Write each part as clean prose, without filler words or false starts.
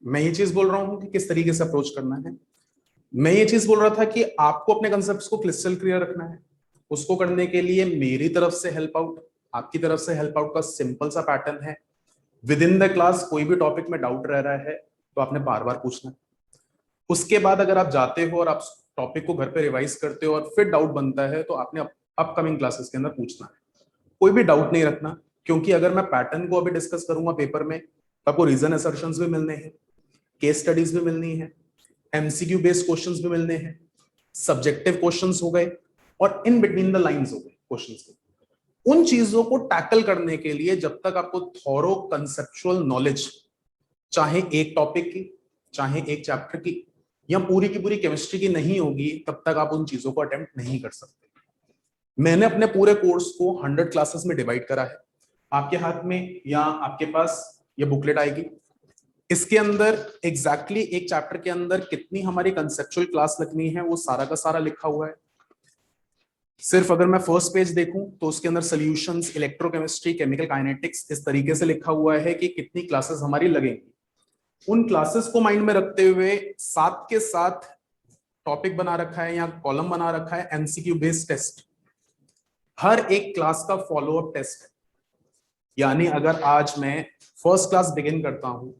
मैं ये चीज बोल रहा हूँ कि किस तरीके से अप्रोच करना है। मैं ये चीज बोल रहा था कि आपको अपने कंसेप्ट को क्रिस्टल क्लियर रखना है। उसको करने के लिए मेरी तरफ से हेल्प आउट, आपकी तरफ से हेल्प आउट का सिंपल सा पैटर्न है। विद इन द क्लास कोई भी टॉपिक में डाउट रह रहा है तो आपने बार बार पूछना है। उसके बाद अगर आप जाते हो और आप टॉपिक को घर पे रिवाइज करते हो और फिर डाउट बनता है तो आपने अपकमिंग क्लासेस के अंदर पूछना है। कोई भी डाउट नहीं रखना, क्योंकि अगर मैं पैटर्न को अभी डिस्कस करूंगा पेपर में तो आपको रीजन असर्शंस भी मिलने हैं, केस स्टडीज भी मिलनी है, एमसीक्यू बेस्ड क्वेश्चंस भी मिलने हैं, सब्जेक्टिव क्वेश्चंस हो गए और इन बिटवीन द लाइंस हो गए क्वेश्चंस के। उन चीजों को टैकल करने के लिए जब तक आपको थॉरो कंसेप्चुअल नॉलेज, चाहे एक टॉपिक की, चाहे एक चैप्टर की, या पूरी की पूरी केमिस्ट्री की नहीं होगी, तब तक आप उन चीजों को अटेम्प्ट नहीं कर सकते। मैंने अपने पूरे कोर्स को 100 क्लासेस में डिवाइड करा है। आपके हाथ में या आपके पास ये बुकलेट आएगी, इसके अंदर एग्जैक्टली एक चैप्टर के अंदर कितनी हमारी कंसेप्चुअल क्लास लगनी है वो सारा का सारा लिखा हुआ है। सिर्फ अगर मैं फर्स्ट पेज देखूं तो उसके अंदर सॉल्यूशंस, इलेक्ट्रोकेमिस्ट्री, केमिकल काइनेटिक्स इस तरीके से लिखा हुआ है कि कितनी क्लासेस हमारी लगेंगी। उन क्लासेस को माइंड में रखते हुए साथ के साथ टॉपिक बना रखा है या कॉलम बना रखा है एमसीक्यू बेस्ड टेस्ट। हर एक क्लास का फॉलो अप टेस्ट है। यानी अगर आज मैं फर्स्ट क्लास बिगिन करता हूं,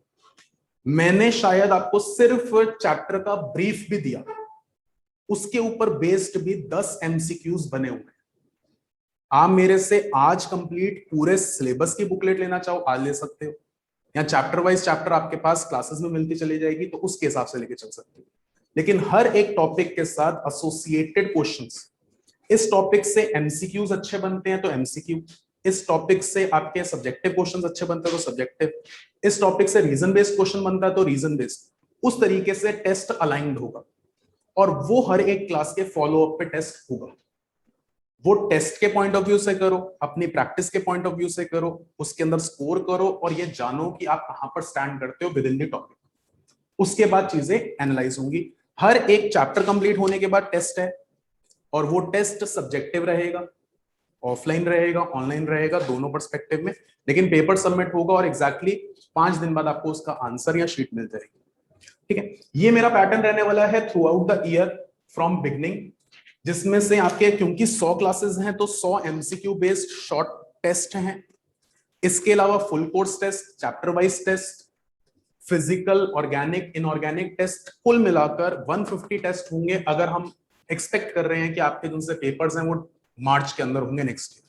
मैंने शायद आपको सिर्फ चैप्टर का ब्रीफ भी दिया, उसके ऊपर बेस्ड भी 10 एमसीक्यूज बने हुए हैं। आप मेरे से आज कंप्लीट पूरे सिलेबस की बुकलेट लेना चाहो आज ले सकते हो, या चैप्टर वाइज चैप्टर आपके पास क्लासेस में मिलती चली जाएगी तो उसके हिसाब से लेके चल सकते हो। लेकिन हर एक टॉपिक के साथ एसोसिएटेड क्वेश्चंस। इस टॉपिक से एमसीक्यूज अच्छे बनते हैं तो एमसीक्यू, इस टॉपिक से आपके सब्जेक्टिव क्वेश्चंस अच्छे बनते हैं तो सब्जेक्टिव, इस टॉपिक से रीजन बेस्ड क्वेश्चन बनता है तो रीजन बेस्ड। उस तरीके से टेस्ट अलाइंड होगा और वो हर एक क्लास के फॉलो अप पे टेस्ट होगा। वो टेस्ट के पॉइंट ऑफ व्यू से करो, अपनी प्रैक्टिस के पॉइंट ऑफ व्यू से करो, उसके अंदर स्कोर करो और ये जानो कि आप कहां पर स्टैंड करते हो विद इन द टॉपिक। उसके बाद चीजें एनालाइज होंगी। हर एक चैप्टर कंप्लीट होने के बाद टेस्ट है और वो टेस्ट सब्जेक्टिव रहेगा, ऑफलाइन रहेगा, ऑनलाइन रहेगा, दोनों पर्सपेक्टिव में। लेकिन पेपर सबमिट होगा और एग्जैक्टली 5 दिन बाद आपको उसका आंसर या शीट मिल जाएगी। ठीक है, ये मेरा पैटर्न रहने वाला है through out the year from beginning, जिसमें से आपके क्योंकि 100 क्लासेस हैं तो 100 एमसीक्यू बेस्ड शॉर्ट टेस्ट हैं। इसके अलावा full course test, chapter wise test, physical, organic, inorganic test, कुल मिलाकर 150 टेस्ट होंगे। अगर हम एक्सपेक्ट कर रहे हैं कि आपके जो से पेपर्स हैं वो मार्च के अंदर होंगे नेक्स्ट ईयर,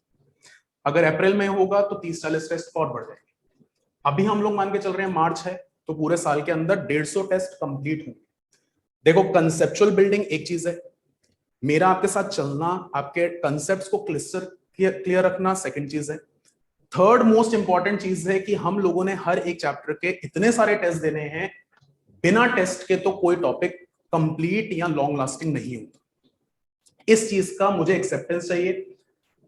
अगर अप्रैल में होगा तो 30-40 टेस्ट और बढ़ जाएंगे। अभी हम लोग मान के चल रहे हैं मार्च है तो पूरे साल के अंदर 150 टेस्ट कंप्लीट होंगे। देखो, कंसेप्चुअल बिल्डिंग एक चीज है, मेरा आपके साथ चलना, आपके कंसेप्ट्स को क्लियर रखना सेकंड चीज है। थर्ड मोस्ट इंपॉर्टेंट चीज है कि हम लोगों ने हर एक चैप्टर के इतने सारे टेस्ट देने हैं, बिना टेस्ट के तो कोई टॉपिक कंप्लीट या लॉन्ग लास्टिंग नहीं होता। इस चीज का मुझे एक्सेप्टेंस चाहिए,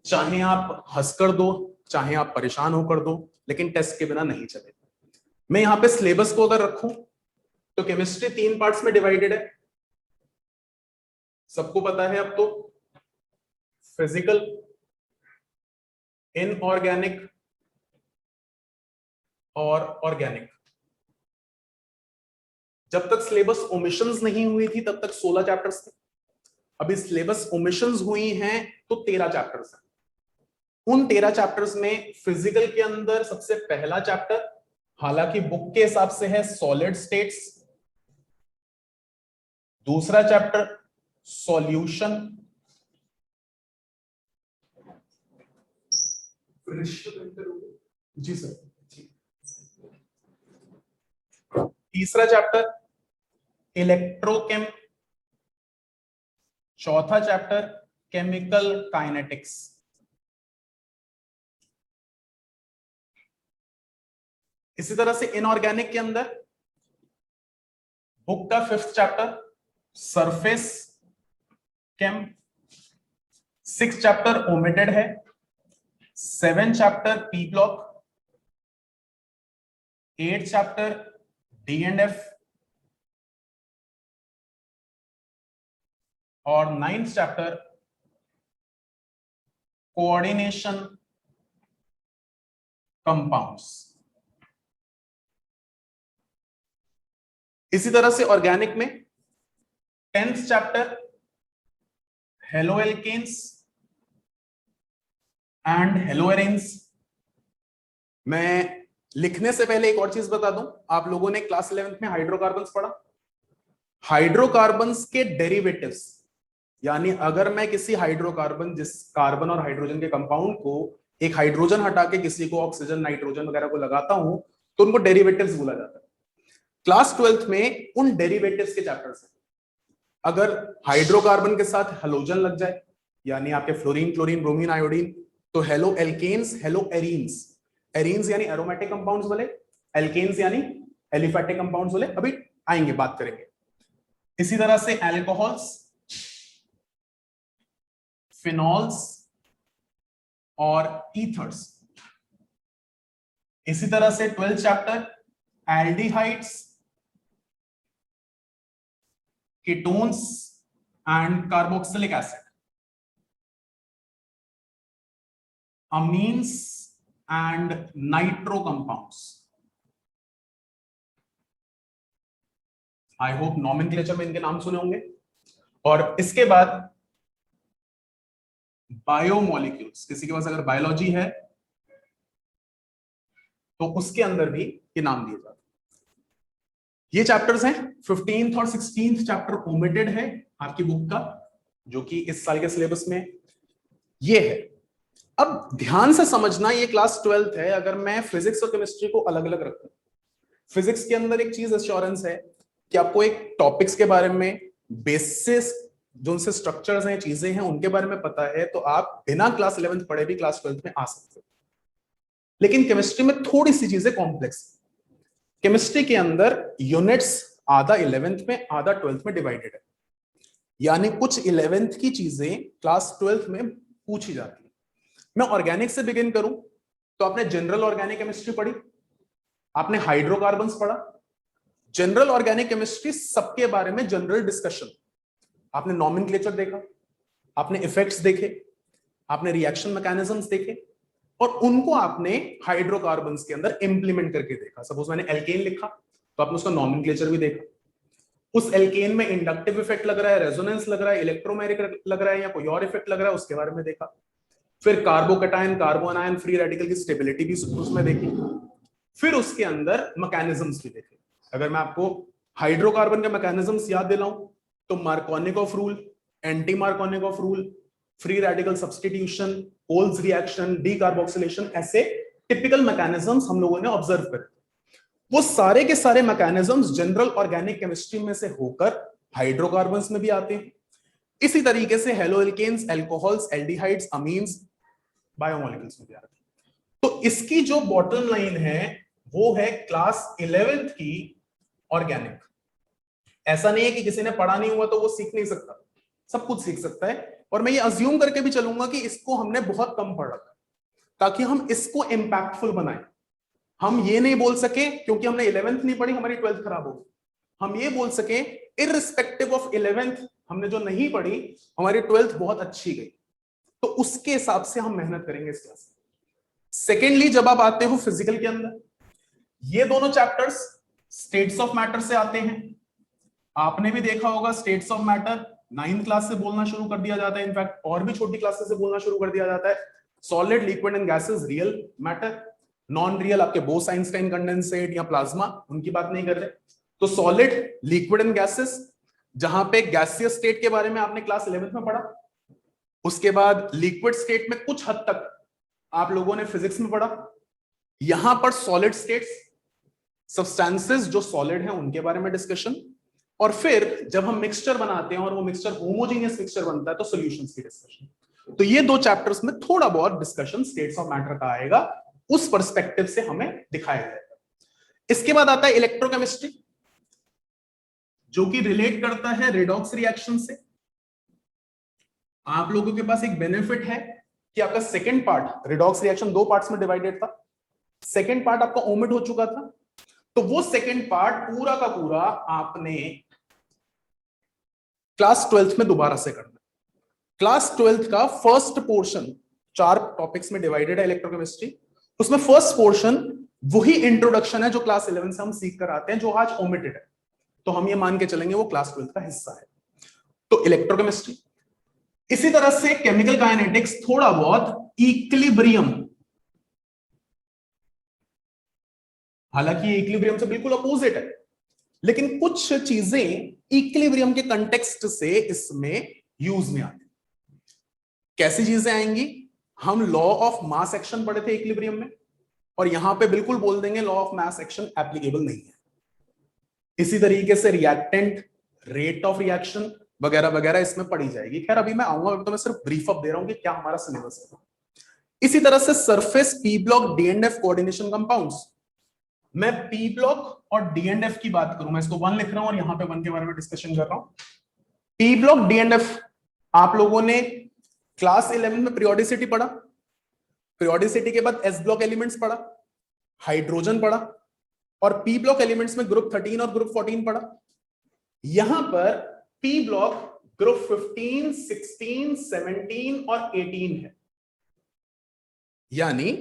चाहे आप हंस कर दो, चाहे आप परेशान होकर दो, लेकिन टेस्ट के बिना नहीं चलेगा। मैं यहां पे सिलेबस को अगर रखूं तो केमिस्ट्री 3 पार्ट्स में डिवाइडेड है, सबको पता है अब तो। फिजिकल, इनऑर्गेनिक और ऑर्गेनिक। जब तक सिलेबस ओमिशंस नहीं हुई थी तब तक 16 चैप्टर्स थे। अभी सिलेबस ओमिशंस हुई हैं तो 13 चैप्टर्स हैं। उन 13 चैप्टर्स में फिजिकल के अंदर सबसे पहला चैप्टर, हालांकि बुक के हिसाब से है सॉलिड स्टेट्स। दूसरा चैप्टर सॉल्यूशन, जी सर। तीसरा चैप्टर इलेक्ट्रोकेम। चौथा चैप्टर केमिकल काइनेटिक्स। इसी तरह से इनऑर्गेनिक के अंदर बुक का 5th चैप्टर सरफेस केम। 6th चैप्टर ओमिटेड है। 7th chapter P block. 8th chapter D and F और 9th चैप्टर कोऑर्डिनेशन कंपाउंड्स। इसी तरह से ऑर्गेनिक में 10th chapter haloalkanes and haloarenes. मैं लिखने से पहले एक और चीज बता दूं, आप लोगों ने क्लास 11th में हाइड्रोकार्बन्स पढ़ा। हाइड्रोकार्बन्स के डेरिवेटिव्स, यानी अगर मैं किसी हाइड्रोकार्बन, जिस कार्बन और हाइड्रोजन के कंपाउंड को एक हाइड्रोजन हटा के किसी को ऑक्सीजन, नाइट्रोजन वगैरह को लगाता हूं, तो उनको डेरिवेटिव्स बोला जाता है। क्लास 12th में उन डेरिवेटिव्स के चैप्टर्स हैं। अगर हाइड्रोकार्बन के साथ हेलोजन लग जाए, यानी आपके फ्लोरीन, क्लोरीन, ब्रोमीन, आयोडीन, तो haloalkanes, haloarenes. Arenes यानी एरोमेटिक कंपाउंड्स बोले, एल्केन्स यानी एलिफैटिक कंपाउंड्स बोले, अभी आएंगे, बात करेंगे। इसी तरह से अल्कोहल्स, फिनॉल्स और ईथर्स। इसी तरह से 12th chapter aldehydes, ketones and carboxylic acid, amines and nitro compounds. I hope nomenclature में इनके नाम सुने होंगे। और इसके बाद बायोमोलिक्यूल्स, किसी के पास अगर बायोलॉजी है तो उसके अंदर भी ये नाम दिए जाते हैं। ये चैप्टर्स हैं। 15th और 16th चैप्टर ओमिटेड है आपकी बुक का, जो कि इस साल के सिलेबस में ये है। अब ध्यान से समझना, ये क्लास 12th है। अगर मैं फिजिक्स और केमिस्ट्री को अलग अलग रखूं, फिजिक्स के अंदर एक चीज एश्योरेंस है कि आपको एक टॉपिक्स के बारे में बेसिस, जो उनसे स्ट्रक्चर्स हैं, चीजें हैं, उनके बारे में पता है, तो आप बिना क्लास 11th पढ़े भी क्लास 12th में आ सकते हो। लेकिन केमिस्ट्री में थोड़ी सी चीजें कॉम्प्लेक्स। केमिस्ट्री के अंदर यूनिट्स आधा 11th में, आधा 12th में डिवाइडेड है, यानी कुछ 11th की चीजें क्लास 12th में पूछी जाती है। मैं ऑर्गेनिक से बिगिन करूं तो आपने जनरल ऑर्गेनिक केमिस्ट्री पढ़ी, आपने हाइड्रोकार्बन्स पढ़ा। जनरल ऑर्गेनिक केमिस्ट्री सबके बारे में जनरल डिस्कशन, आपने नॉमेनक्लेचर देखा, आपने इफेक्ट्स देखे, आपने रिएक्शन मैकेनिज्म्स देखे, और उनको आपने हाइड्रोकार्बन्स के अंदर इंप्लीमेंट करके देखा। सपोज मैंने एल्केन लिखा तो आपने उसका नॉमेनक्लेचर भी देखा। उस एल्केन में इंडक्टिव इफेक्ट लग रहा है, रेजोनेंस लग रहा है, इलेक्ट्रोमैग्नेटिक लग रहा है, या कोई और इफेक्ट लग रहा है, उसके बारे में देखा। फिर कार्बोकैटायन, कार्बोनायन, फ्री रेडिकल की स्टेबिलिटी भी उसमें देखी। फिर उसके अंदर मैकेनिज्म्स भी देखे। अगर मैं आपको हाइड्रोकार्बन के मैकेनिज्म्स याद दिलाऊं तो Markovnikov rule, anti Markovnikov rule, free radical substitution, Kolbe's reaction, decarboxylation, ऐसे टिपिकल मैकेनिज्म्स हम लोगों ने ऑब्जर्व करे। वो सारे के सारे मैकेनिज्म्स जनरल ऑर्गेनिक केमिस्ट्री में से होकर हाइड्रोकार्बन्स में भी आते हैं। इसी तरीके से haloalkanes, alcohols, aldehydes, amines biomolecules में भी आते हैं। तो इसकी जो बॉटम लाइन है वो है क्लास 11th की ऑर्गेनिक। ऐसा नहीं है कि किसी ने पढ़ा नहीं हुआ तो वो सीख नहीं सकता, सब कुछ सीख सकता है। और मैं ये अज्यूम करके भी चलूंगा कि इसको हमने बहुत कम पढ़ा था, ताकि हम इसको इंपैक्टफुल बनाएं। हम ये नहीं बोल सके क्योंकि हमने 11th नहीं पढ़ी हमारी 12th खराब होगी। हम ये बोल सके इररिस्पेक्टिव ऑफ 11th हमने जो नहीं पढ़ी, हमारी 12th बहुत अच्छी गई। तो उसके हिसाब से हम मेहनत करेंगे इस क्लास में। सेकेंडली, जब आप आते हो फिजिकल के अंदर, ये दोनों चैप्टर्स स्टेट्स ऑफ मैटर से आते हैं। आपने भी देखा होगा states of matter 9th class से बोलना शुरू कर दिया जाता है, इनफैक्ट और भी छोटी क्लासेस से बोलना शुरू कर दिया जाता है। Solid, liquid and gases, real matter, non real आपके बोस आइंस्टाइन कंडेंसेट या प्लाज्मा, उनकी बात नहीं कर रहे। तो सॉलिड, लिक्विड एंड गैसेस, जहां पे गैसियस स्टेट के बारे में आपने क्लास 11th में पढ़ा। उसके बाद लिक्विड स्टेट में कुछ हद तक आप लोगों ने फिजिक्स में पढ़ा। यहां पर सॉलिड स्टेट्स, सब्सटेंसेस जो सॉलिड हैं उनके बारे में डिस्कशन। और फिर जब हम मिक्सचर बनाते हैं और वो मिक्सचर होमोजेनियस मिक्सचर बनता है तो सॉल्यूशंस की डिस्कशन। तो ये दो चैप्टर्स में थोड़ा बहुत डिस्कशन स्टेट्स ऑफ मैटर का आएगा, उस पर्सपेक्टिव से हमें दिखाया जाएगा। इसके बाद आता है इलेक्ट्रोकेमिस्ट्री, जो कि रिलेट करता है रेडॉक्स रिएक्शन से। आप लोगों के पास एक बेनिफिट है कि आपका second part, redox reaction 2 parts में डिवाइडेड था, सेकेंड पार्ट आपका ओमिट हो चुका था। तो वो सेकेंड पार्ट पूरा का पूरा आपने क्लास 12th में दोबारा से करना। क्लास 12th का फर्स्ट पोर्शन 4 टॉपिक्स में डिवाइडेड है इलेक्ट्रोकेमिस्ट्री। उसमें फर्स्ट पोर्शन वही इंट्रोडक्शन है जो क्लास 11 से हम सीख कर आते हैं, जो आज ओमिटेड है। तो हम ये मान के चलेंगे वो क्लास 12 का हिस्सा है। तो इलेक्ट्रोकेमिस्ट्री, इसी तरह से केमिकल काइनेटिक्स, थोड़ा बहुत इक्विलिब्रियम, हालांकि इक्विलिब्रियम से बिल्कुल अपोजिट है, लेकिन कुछ चीजें इक्विलिब्रियम के कंटेक्स्ट से इसमें यूज में आती। कैसी चीजें आएंगी? हम लॉ ऑफ मास एक्शन पढ़े थे इक्विलिब्रियम में, और यहां पे बिल्कुल बोल देंगे law of mass action applicable नहीं है। इसी तरीके से रिएक्टेंट, रेट ऑफ रिएक्शन वगैरह वगैरह इसमें पढ़ी जाएगी। खैर अभी मैं आऊंगा, अभी तो मैं सिर्फ ब्रीफ अप दे रहा हूं कि क्या हमारा सिलेबस है। इसी तरह से surface P block D and F coordination compounds, मैं पी ब्लॉक और डी एंड एफ की बात करूं, मैं इसको 1 लिख रहा हूं और यहां पे 1 के बारे में डिस्कशन कर रहा हूं। P block D and F, आप लोगों ने क्लास 11 में पीरियोडिसिटी पढ़ा, पीरियोडिसिटी के बाद एस ब्लॉक एलिमेंट्स पढ़ा, हाइड्रोजन पढ़ा, और पी ब्लॉक एलिमेंट्स में ग्रुप 13 और ग्रुप 14 पढ़ा। यहां पर पी ब्लॉक ग्रुप 15, 16, 17 और 18 है, यानी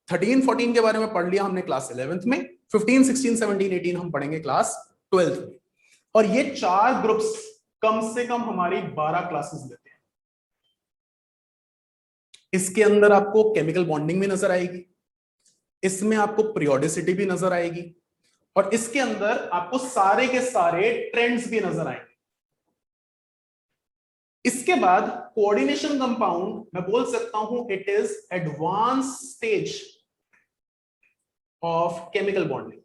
13, 14 के बारे में पढ़ लिया हमने क्लास 11th में, 15, 16, 17, 18 हम पढ़ेंगे क्लास 12th में। और ये 4 ग्रुप्स कम से कम हमारी 12 क्लासेस लेते हैं। इसके अंदर आपको केमिकल बॉन्डिंग भी नजर आएगी, इसमें आपको पीरियोडिसिटी भी नजर आएगी, और इसके अंदर आपको सारे के सारे ट्रेंड्स भी नजर आएंगे। इसके बाद कोऑर्डिनेशन कंपाउंड, मैं बोल सकता हूं it is advance stage of chemical bonding.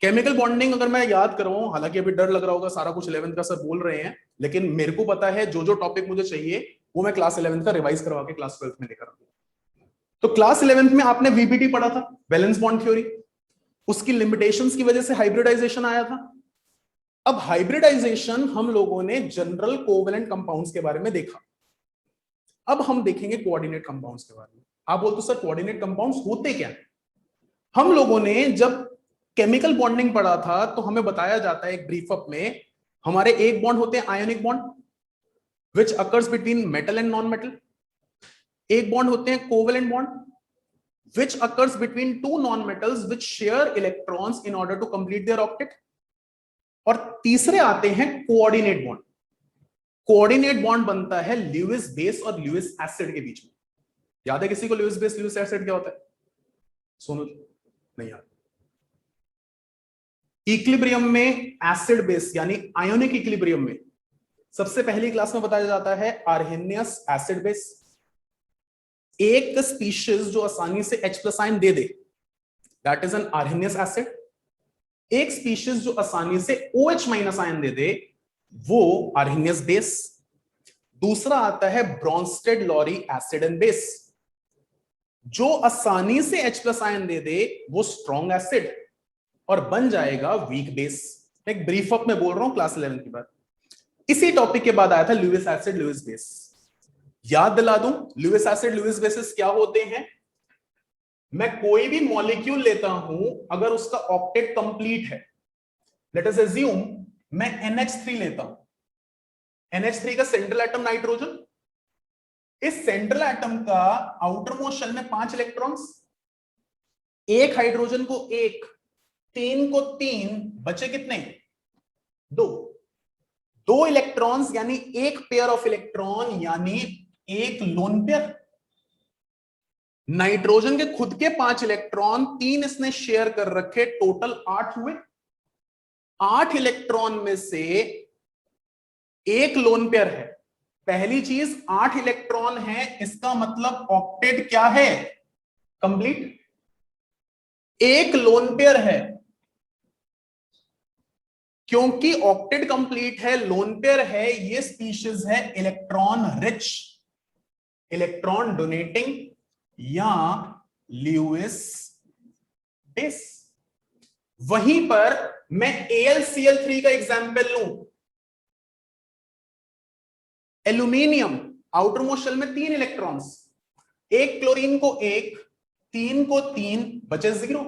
Chemical bonding अगर मैं याद करूं, हालांकि अभी डर लग रहा होगा, सारा कुछ 11th का सर बोल रहे हैं, लेकिन मेरे को पता है जो जो टॉपिक मुझे चाहिए वो मैं क्लास 11th का रिवाइज करवा के क्लास 12th में लेकर आऊंगा। तो क्लास 11th में आपने वीबीटी पढ़ा था, वैलेंस बॉन्ड थ्योरी, उसकी लिमिटेशंस की वजह से हाइब्रिडाइजेशन आया था। अब हाइब्रिडाइजेशन हम लोगों ने जनरल कोवेलेंट कंपाउंड्स के बारे में देखा, अब हम देखेंगे कोऑर्डिनेट कंपाउंड्स के बारे में। आप बोलते सर कोऑर्डिनेट कंपाउंड्स होते क्या? हम लोगों ने जब केमिकल बॉन्डिंग पढ़ा था तो हमें बताया जाता है एक ब्रीफ अप में, हमारे एक बॉन्ड होते हैं ionic bond which occurs between metal and non metal, एक बॉन्ड होते हैं covalent bond which occurs between two non-metals which share electrons in order to complete their octet, और तीसरे आते हैं कोऑर्डिनेट बॉन्ड। कोऑर्डिनेट बॉन्ड बनता है ल्यूइस बेस और ल्यूइस एसिड के बीच में। याद है किसी को ल्यूइस बेस ल्यूइस एसिड क्या होता है? सुनो, नहीं याद। इक्विलिब्रियम में एसिड बेस यानी आयोनिक इक्विलिब्रियम में सबसे पहली क्लास में बताया जाता है आर्हेनियस एसिड बेस। एक स्पीशीज जो आसानी से H+ ion they they, that is an Arrhenius acid. एक स्पीशीज जो आसानी से OH- आयन दे दे, वो आर्हेनियस बेस। दूसरा आता है Bronsted Lowry acid and base, जो आसानी से H+ आयन दे दे वो स्ट्रॉन्ग एसिड और बन जाएगा वीक बेस। एक ब्रीफ अप में बोल रहा हूं क्लास 11 की बात। इसी टॉपिक के बाद आया था ल्यूइस एसिड ल्यूइस बेस। याद दिला दूं ल्यूइस एसिड ल्यूइस बेसिस क्या होते हैं? मैं कोई भी मॉलिक्यूल लेता हूं, अगर उसका ऑक्टेट कंप्लीट है, लेट अस अज्यूम मैं NH3 लेता हूं, NH3 का सेंट्रल एटम नाइट्रोजन, इस सेंट्रल एटम का आउटर मोस्ट शेल में 5 इलेक्ट्रॉन्स, एक हाइड्रोजन को 1, 3 को 3, बचे कितने? 2 इलेक्ट्रॉन्स, यानी एक पेयर ऑफ इलेक्ट्रॉन, यानी एक लोन पेयर। नाइट्रोजन के खुद के 5 इलेक्ट्रॉन, 3 इसने शेयर कर रखे, टोटल 8 हुए। 8 इलेक्ट्रॉन में से एक लोन पेयर है। पहली चीज 8 इलेक्ट्रॉन है, इसका मतलब ऑक्टेट क्या है? कंप्लीट। एक लोन पेयर है, क्योंकि ऑक्टेट कंप्लीट है, लोन पेयर है, ये स्पीशीज है इलेक्ट्रॉन रिच, इलेक्ट्रॉन डोनेटिंग या ल्यूइस बेस। वहीं पर मैं AlCl3 का एग्जाम्पल लूं, एल्यूमिनियम आउटर मोस्ट शेल में 3 इलेक्ट्रॉन्स, एक क्लोरीन को 1, 3 को 3, बचे 0।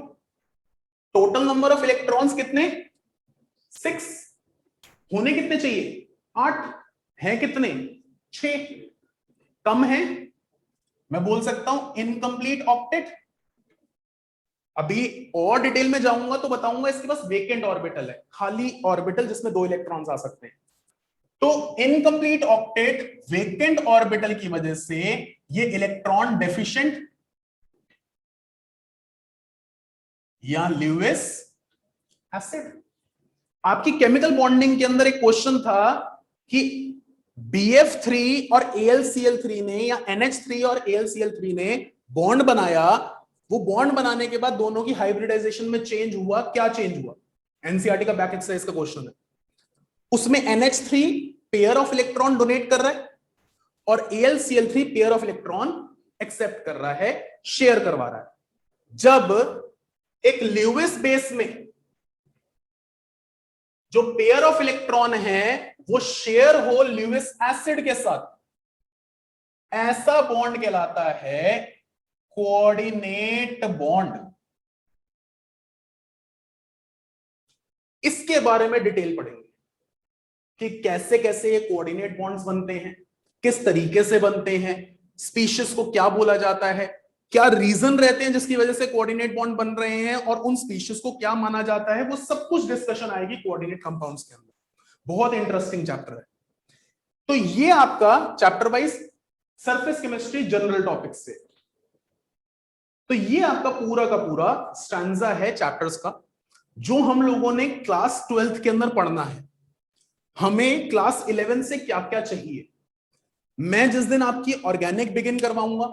टोटल नंबर ऑफ इलेक्ट्रॉन्स कितने? 6। होने कितने चाहिए? 8। हैं कितने? 6। कम है, मैं बोल सकता हूं इनकम्प्लीट ऑक्टेट। अभी और डिटेल में जाऊंगा तो बताऊंगा इसके पास वेकेंट ऑर्बिटल है, खाली ऑर्बिटल जिसमें 2 इलेक्ट्रॉन्स आ सकते हैं। तो इनकम्प्लीट ऑक्टेट वेकेंट ऑर्बिटल की वजह से ये इलेक्ट्रॉन डेफिशिएंट या ल्यूइस एसिड। आपकी केमिकल बॉन्डिंग के अंदर एक क्वेश्चन था कि BF3 और AlCl3 ने या NH3 और AlCl3 ने बॉन्ड बनाया, वो बॉन्ड बनाने के बाद दोनों की हाइब्रिडाइजेशन में चेंज हुआ, क्या चेंज हुआ? एनसीईआरटी का बैक एक्सरसाइज का क्वेश्चन है। उसमें NH3 pair of electron donate कर रहा है और AlCl3 pair of electron accept कर रहा है, शेयर करवा रहा है। जब एक ल्यूइस बेस में जो पेयर ऑफ इलेक्ट्रॉन है वो शेयर हो ल्यूइस एसिड के साथ, ऐसा बॉन्ड कहलाता है कोऑर्डिनेट बॉन्ड। इसके बारे में डिटेल पढ़ेंगे कि कैसे कैसे ये कोऑर्डिनेट बॉन्ड्स बनते हैं, किस तरीके से बनते हैं, स्पीशीज को क्या बोला जाता है, क्या रीजन रहते हैं जिसकी वजह से कोऑर्डिनेट बॉन्ड बन रहे हैं, और उन स्पीशीज को क्या माना जाता है, वो सब कुछ डिस्कशन आएगी कोऑर्डिनेट कंपाउंड्स के अंदर। बहुत इंटरेस्टिंग चैप्टर है। तो ये आपका chapter wise surface chemistry general topic से, तो ये आपका पूरा का पूरा स्टैंजा है चैप्टर्स का, जो हम लोगों ने क्लास 12th के अंदर पढ़ना है। हमें क्लास 11 से क्या क्या चाहिए, मैं जिस दिन आपकी ऑर्गेनिक बिगिन करवाऊंगा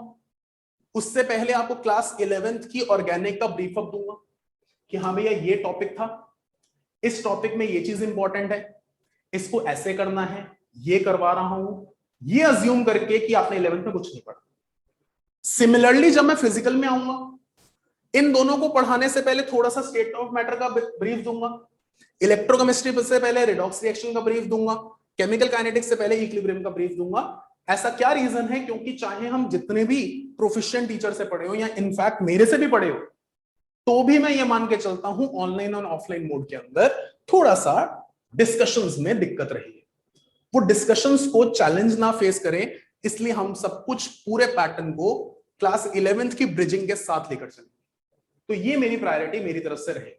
उससे पहले आपको क्लास 11th की ऑर्गेनिक का ब्रीफ अप दूंगा कि हाँ भैया ये टॉपिक था, इस टॉपिक में ये चीज इंपॉर्टेंट है, इसको ऐसे करना है, ये करवा रहा हूं, ये अज्यूम करके कि आपने 11th में कुछ नहीं पढ़ा। सिमिलरली जब मैं फिजिकल में आऊंगा, इन दोनों को पढ़ाने से पहले थोड़ा सा स्टेट ऑफ मैटर का ब्रीफ दूंगा, इलेक्ट्रोकेमिस्ट्री से पहले रिडॉक्स रिएक्शन का ब्रीफ दूंगा, केमिकल काइनेटिक्स से पहले इक्विलिब्रियम का ब्रीफ दूंगा। ऐसा क्या रीजन है? क्योंकि चाहे हम जितने भी प्रोफिशिएंट टीचर से पढ़े हो या इनफैक्ट मेरे से भी पढ़े हो, तो भी मैं ये मान के चलता हूं ऑनलाइन और ऑफलाइन मोड के अंदर थोड़ा सा डिस्कशंस में दिक्कत रही है। वो डिस्कशंस को चैलेंज ना फेस करें, इसलिए हम सब कुछ पूरे पैटर्न को क्लास 11th की ब्रिजिंग के साथ लेकर चलेंगे। तो ये मेरी प्रायोरिटी मेरी तरफ से रहे।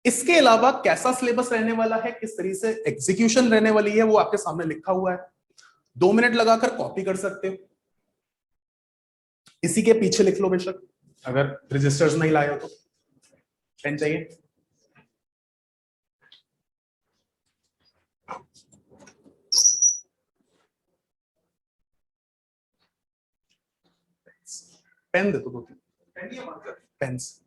इसके अलावा कैसा सिलेबस रहने वाला है, किस तरीके से एग्जीक्यूशन रहने वाली है, वो आपके सामने लिखा हुआ है, 2 मिनट लगाकर कॉपी कर सकते हो, इसी के पीछे लिख लो बेशक, अगर रजिस्टर्स नहीं लाए हो तो। पेन चाहिए? पेन दे दो 2-3 पेन्स,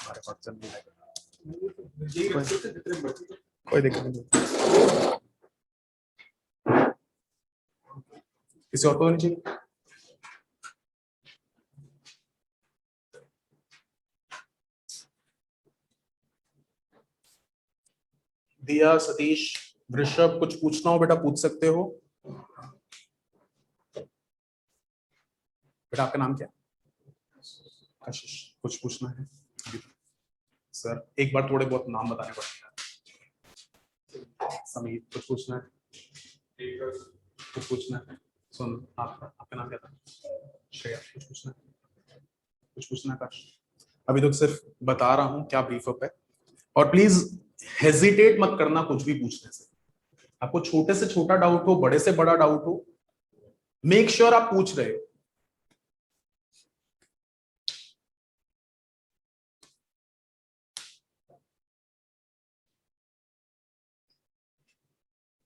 हमारे पास चल नहीं आएगा, कोई दिक्कत नहीं। किसी और को नहीं चाहिए? दिया, सतीश, ऋषभ, कुछ पूछना हो बेटा पूछ सकते हो। बेटा आपका नाम क्या? आशीष, कुछ पूछना है? सर एक बार थोड़े बहुत नाम बताने पड़ेंगे। समीर, कुछ पूछना है? कुछ पूछना है? सुन, आपका नाम क्या था? श्रेया, कुछ पूछना है? कुछ पूछना है काश? अभी तो सिर्फ बता रहा हूं क्या ब्रीफ अप है, और प्लीज हेजिटेट मत करना कुछ भी पूछने से। आपको छोटे से छोटा डाउट हो, बड़े से बड़ा डाउट हो, मेक श्योर आप पूछ रहे हो।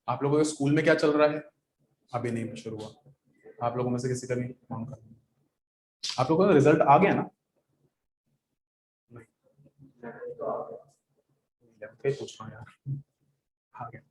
आप लोगों के स्कूल में क्या चल रहा है? अभी नहीं शुरू हुआ। आप लोगों में से किसी का नहीं मांग कर, आप लोगों का रिजल्ट आ गया ना? नहीं, पूछ रहा हूँ यार, आ गया।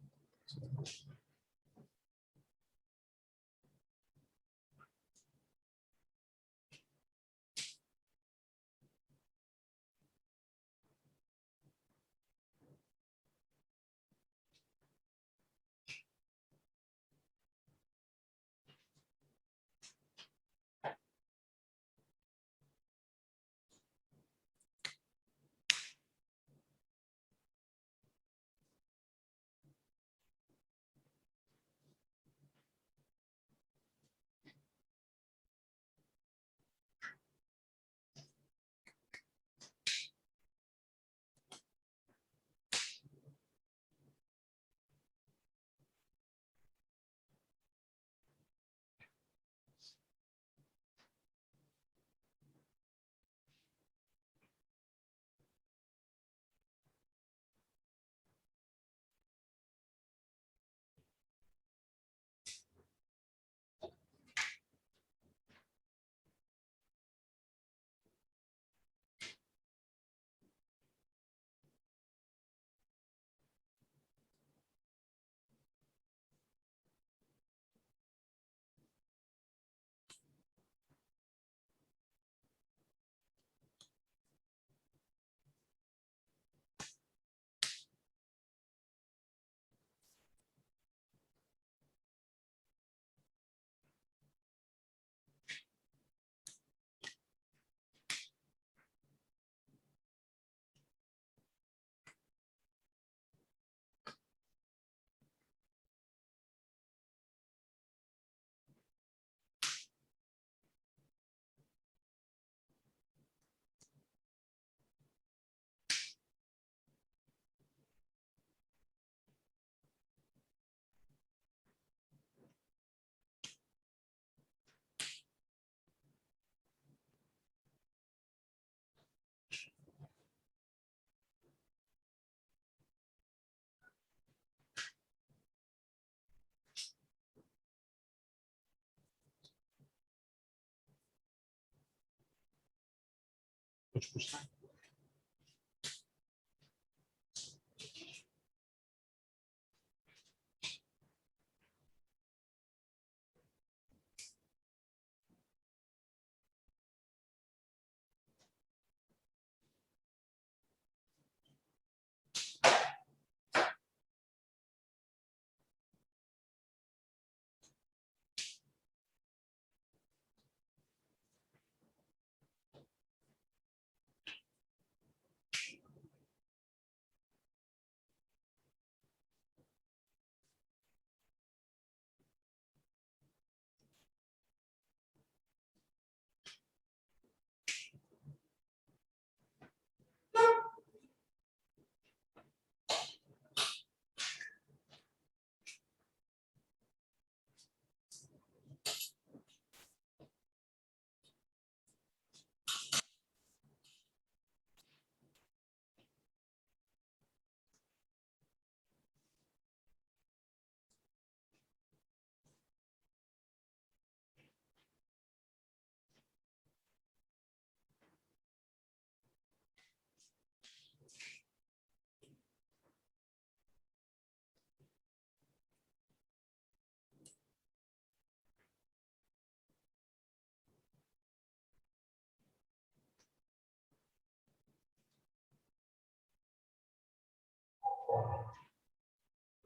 कुछ पूछना है?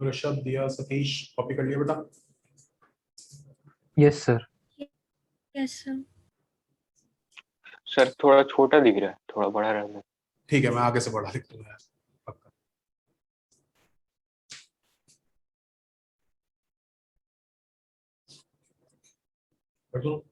ऋषभ, दिया, सतीश, कॉपी कर लिया बेटा? Yes sir. Yes sir. Sir थोड़ा छोटा दिख रहा है, थोड़ा बड़ा रहना है। ठीक है, मैं आगे से बढ़ा लिख दूंगा पक्का। कर दो।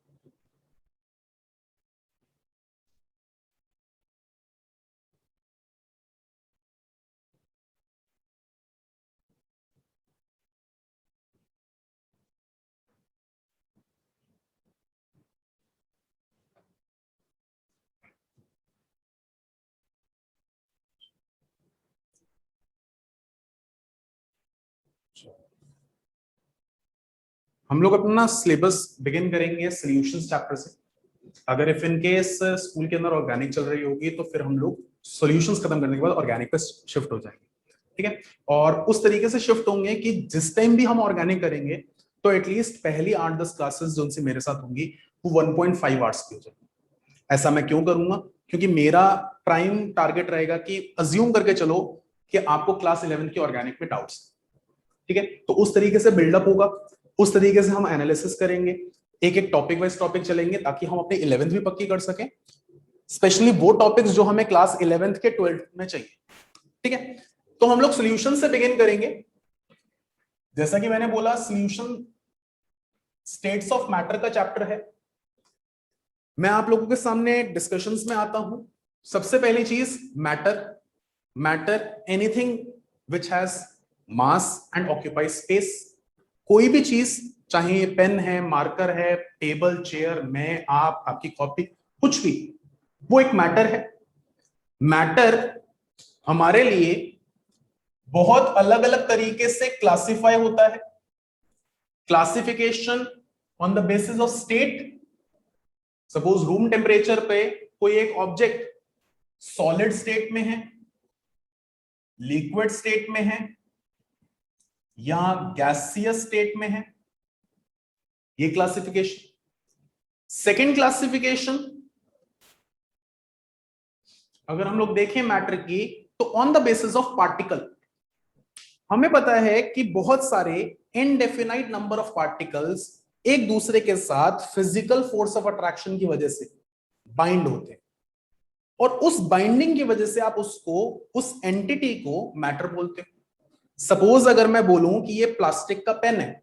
हम लोग अपना सिलेबस बिगिन करेंगे सॉल्यूशंस चैप्टर से। अगर इफ इन केस स्कूल के अंदर ऑर्गेनिक चल रही होगी तो फिर हम लोग सॉल्यूशंस खत्म करने के बाद ऑर्गेनिक पे शिफ्ट हो जाएंगे, ठीक है? और उस तरीके से शिफ्ट होंगे कि जिस टाइम भी हम ऑर्गेनिक करेंगे तो एटलीस्ट पहली 8-10 क्लासेस जो उनसे मेरे साथ होंगी वो 1.5 आवर्स की हो जाएगी। ऐसा मैं क्यों करूंगा? क्योंकि मेरा प्राइम टारगेट रहेगा कि अज्यूम करके चलो कि आपको क्लास 11 की ऑर्गेनिक में डाउट्स, ठीक है? तो उस तरीके से बिल्डअप होगा, उस तरीके से हम एनालिसिस करेंगे, एक एक टॉपिक वाइज टॉपिक चलेंगे ताकि हम अपने 11th भी पक्की कर सकें, स्पेशली वो टॉपिक्स जो हमें क्लास 11th के 12th में चाहिए, ठीक है? तो हम लोग सॉल्यूशन से बिगिन करेंगे। जैसा कि मैंने बोला, सॉल्यूशन स्टेट्स ऑफ मैटर का चैप्टर है। मैं आप लोगों के सामने डिस्कशंस में आता हूं। सबसे पहली चीज matter anything which has mass and occupy space. कोई भी चीज, चाहे ये पेन है, मार्कर है, टेबल, चेयर, मैं, आप, आपकी कॉपी, कुछ भी, वो एक मैटर है। मैटर हमारे लिए बहुत अलग अलग तरीके से क्लासिफाई होता है। Classification on the basis of state. Suppose room temperature पे कोई एक ऑब्जेक्ट सॉलिड स्टेट में है, लिक्विड स्टेट में है या गैसियस स्टेट में है, ये क्लासिफिकेशन। सेकेंड क्लासिफिकेशन अगर हम लोग देखें मैटर की, तो on the basis of particle. हमें पता है कि बहुत सारे इनडेफिनाइट नंबर ऑफ पार्टिकल्स एक दूसरे के साथ फिजिकल फोर्स ऑफ अट्रैक्शन की वजह से बाइंड होते हैं, और उस बाइंडिंग की वजह से आप उसको, उस एंटिटी को मैटर बोलते हो। सपोज अगर मैं बोलूं कि ये प्लास्टिक का पेन है,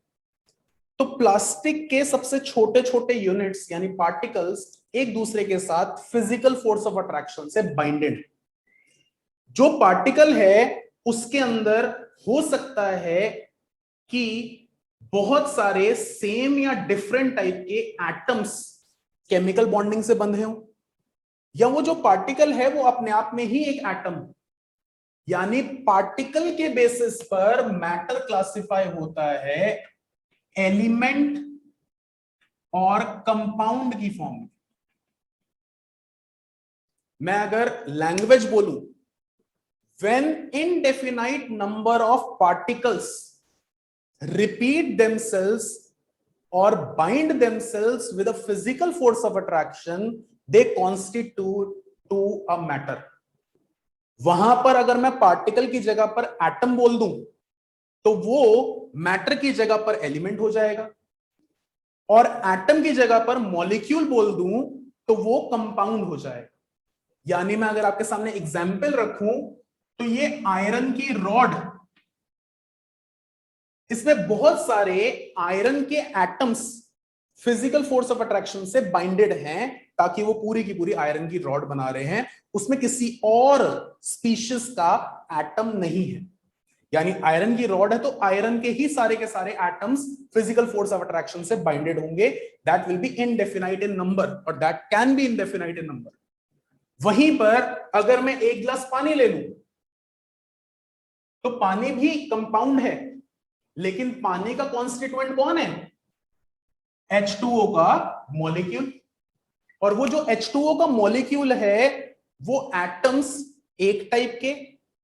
तो प्लास्टिक के सबसे छोटे छोटे यूनिट्स यानी पार्टिकल्स एक दूसरे के साथ फिजिकल फोर्स ऑफ अट्रैक्शन से बाइंडेड। जो पार्टिकल है उसके अंदर हो सकता है कि बहुत सारे सेम या डिफरेंट टाइप के एटम्स केमिकल बॉन्डिंग से बंधे हों, या वो जो पार्टिकल है वो अपने आप में ही एक एटम है। यानी पार्टिकल के बेसिस पर मैटर क्लासिफाई होता है एलिमेंट और कंपाउंड की फॉर्म में। मैं अगर लैंग्वेज बोलूं, when indefinite number of particles repeat themselves or bind themselves with a physical force of attraction, they constitute to a matter. वहां पर अगर मैं पार्टिकल की जगह पर एटम बोल दूं तो वो मैटर की जगह पर एलिमेंट हो जाएगा, और एटम की जगह पर मॉलिक्यूल बोल दूं तो वो कंपाउंड हो जाएगा। यानी मैं अगर आपके सामने एग्जाम्पल रखूं तो ये आयरन की रॉड, इसमें बहुत सारे आयरन के atoms physical force of attraction से बाइंडेड हैं, ताकि वो पूरी की पूरी आयरन की रॉड बना रहे हैं, उसमें किसी और स्पीशीज का एटम नहीं है। यानी आयरन की रॉड है तो आयरन के ही सारे के सारे atoms physical force of attraction से बाइंडेड होंगे। That will be indefinite in number और that can be indefinite in number. वहीं पर अगर मैं एक गिलास पानी ले लूं तो पानी भी कंपाउंड है, लेकिन पानी का कॉन्स्टिट्यूएंट कौन है? H2O का मॉलिक्यूल। और वो जो H2O का मॉलिक्यूल है वो एटम्स एक टाइप के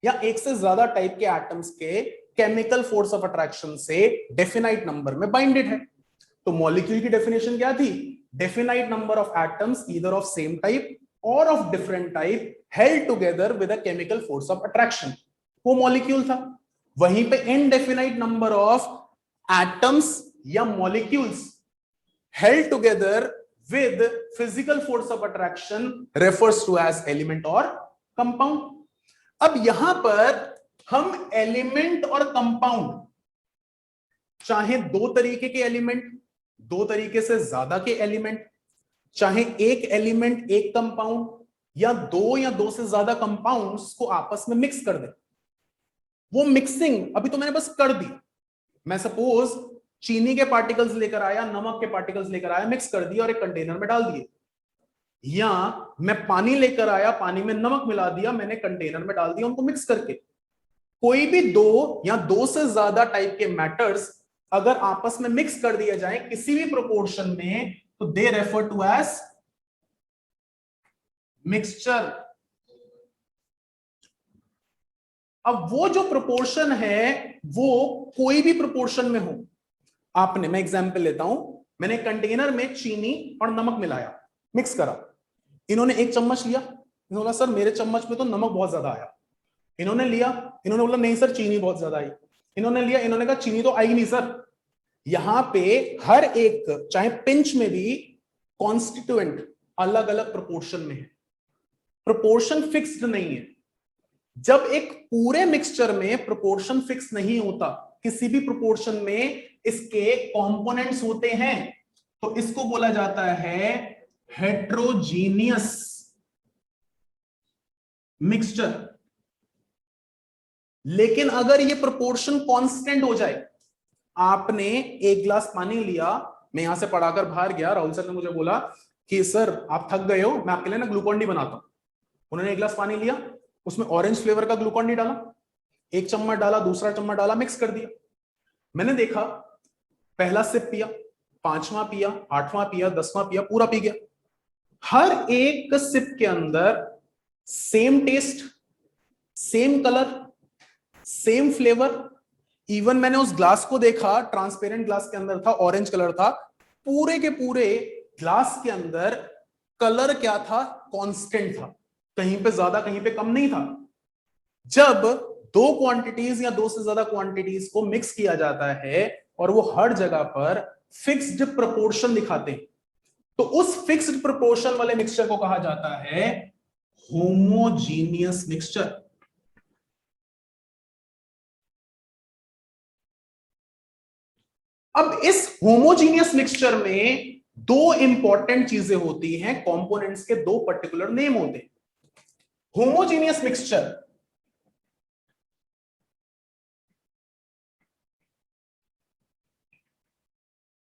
या एक से ज्यादा टाइप के एटम्स के केमिकल फोर्स ऑफ अट्रैक्शन से डेफिनाइट नंबर में बाइंडेड है। तो मॉलिक्यूल की डेफिनेशन क्या थी? Definite number of atoms either of same type और of different type held together with a chemical force of attraction, वो मॉलिक्यूल था। वहीं पे इनडेफिनाइट नंबर ऑफ एटम्स या molecules held together with physical force of attraction refers to as element or compound। अब यहां पर हम एलिमेंट और कंपाउंड, चाहे दो तरीके के एलिमेंट, दो तरीके से ज्यादा के एलिमेंट, चाहे एक एलिमेंट एक कंपाउंड, या दो से ज्यादा कंपाउंड्स को आपस में मिक्स कर दे। वो मिक्सिंग अभी तो मैंने बस कर दी। मैं सपोज चीनी के पार्टिकल्स लेकर आया, नमक के पार्टिकल्स लेकर आया, मिक्स कर दिया और एक कंटेनर में डाल दिए, या मैं पानी लेकर आया, पानी में नमक मिला दिया, मैंने कंटेनर में डाल दिया उनको मिक्स करके। कोई भी दो या दो से ज्यादा टाइप के मैटर्स अगर आपस में मिक्स कर दिए जाए किसी भी प्रोपोर्शन में तो they refer to as mixture. अब वो जो प्रोपोर्शन है वो कोई भी प्रोपोर्शन में हो। आपने, मैं एग्जांपल लेता हूं, मैंने कंटेनर में चीनी और नमक मिलाया, मिक्स करा, इन्होंने एक चम्मच लिया, इन्होंने बोला सर मेरे चम्मच में तो नमक बहुत ज्यादा आया। इन्होंने लिया, इन्होंने बोला नहीं सर चीनी बहुत ज्यादा आई। इन्होंने लिया, इन्होंने कहा चीनी तो आई नहीं सर। यहां पे हर एक, चाहे पिंच में भी, कॉन्स्टिट्यूएंट अलग अलग प्रोपोर्शन में है, प्रोपोर्शन फिक्स्ड नहीं है। जब एक पूरे मिक्सचर में प्रोपोर्शन फिक्स नहीं होता, किसी भी प्रोपोर्शन में इसके कंपोनेंट्स होते हैं, तो इसको बोला जाता है हेट्रोजीनियस मिक्सचर। लेकिन अगर ये प्रोपोर्शन कांस्टेंट हो जाए, आपने एक गिलास पानी लिया, मैं यहां से पढ़ाकर बाहर गया, राहुल सर ने मुझे बोला कि सर आप थक गए हो, मैं आपके लिए ना ग्लूकॉन डी बनाता हूं। उन्होंने एक गिलास पानी लिया, उसमें ऑरेंज फ्लेवर का ग्लूकॉन डी डाला, एक चम्मच डाला, दूसरा चम्मच डाला, मिक्स कर दिया। मैंने देखा, पहला सिप पिया, पांचवा पिया, आठवां पिया, 10वां पिया, पूरा पी गया। हर एक सिप के अंदर same taste, same colour, same flavour. Even मैंने उस ग्लास को देखा, ट्रांसपेरेंट ग्लास के अंदर था, ऑरेंज कलर था, पूरे के पूरे ग्लास के अंदर कलर क्या था? कांस्टेंट था, कहीं पे ज्यादा कहीं पे कम नहीं था। जब दो क्वांटिटीज या दो से ज्यादा क्वांटिटीज को मिक्स किया जाता है और वो हर जगह पर फिक्स्ड प्रोपोर्शन दिखाते हैं, तो उस फिक्स्ड प्रोपोर्शन वाले मिक्सचर को कहा जाता है होमोजीनियस मिक्सचर। अब इस होमोजीनियस मिक्सचर में दो इंपॉर्टेंट चीजें होती हैं, कंपोनेंट्स के दो पर्टिकुलर नेम होते हैं। होमोजीनियस मिक्सचर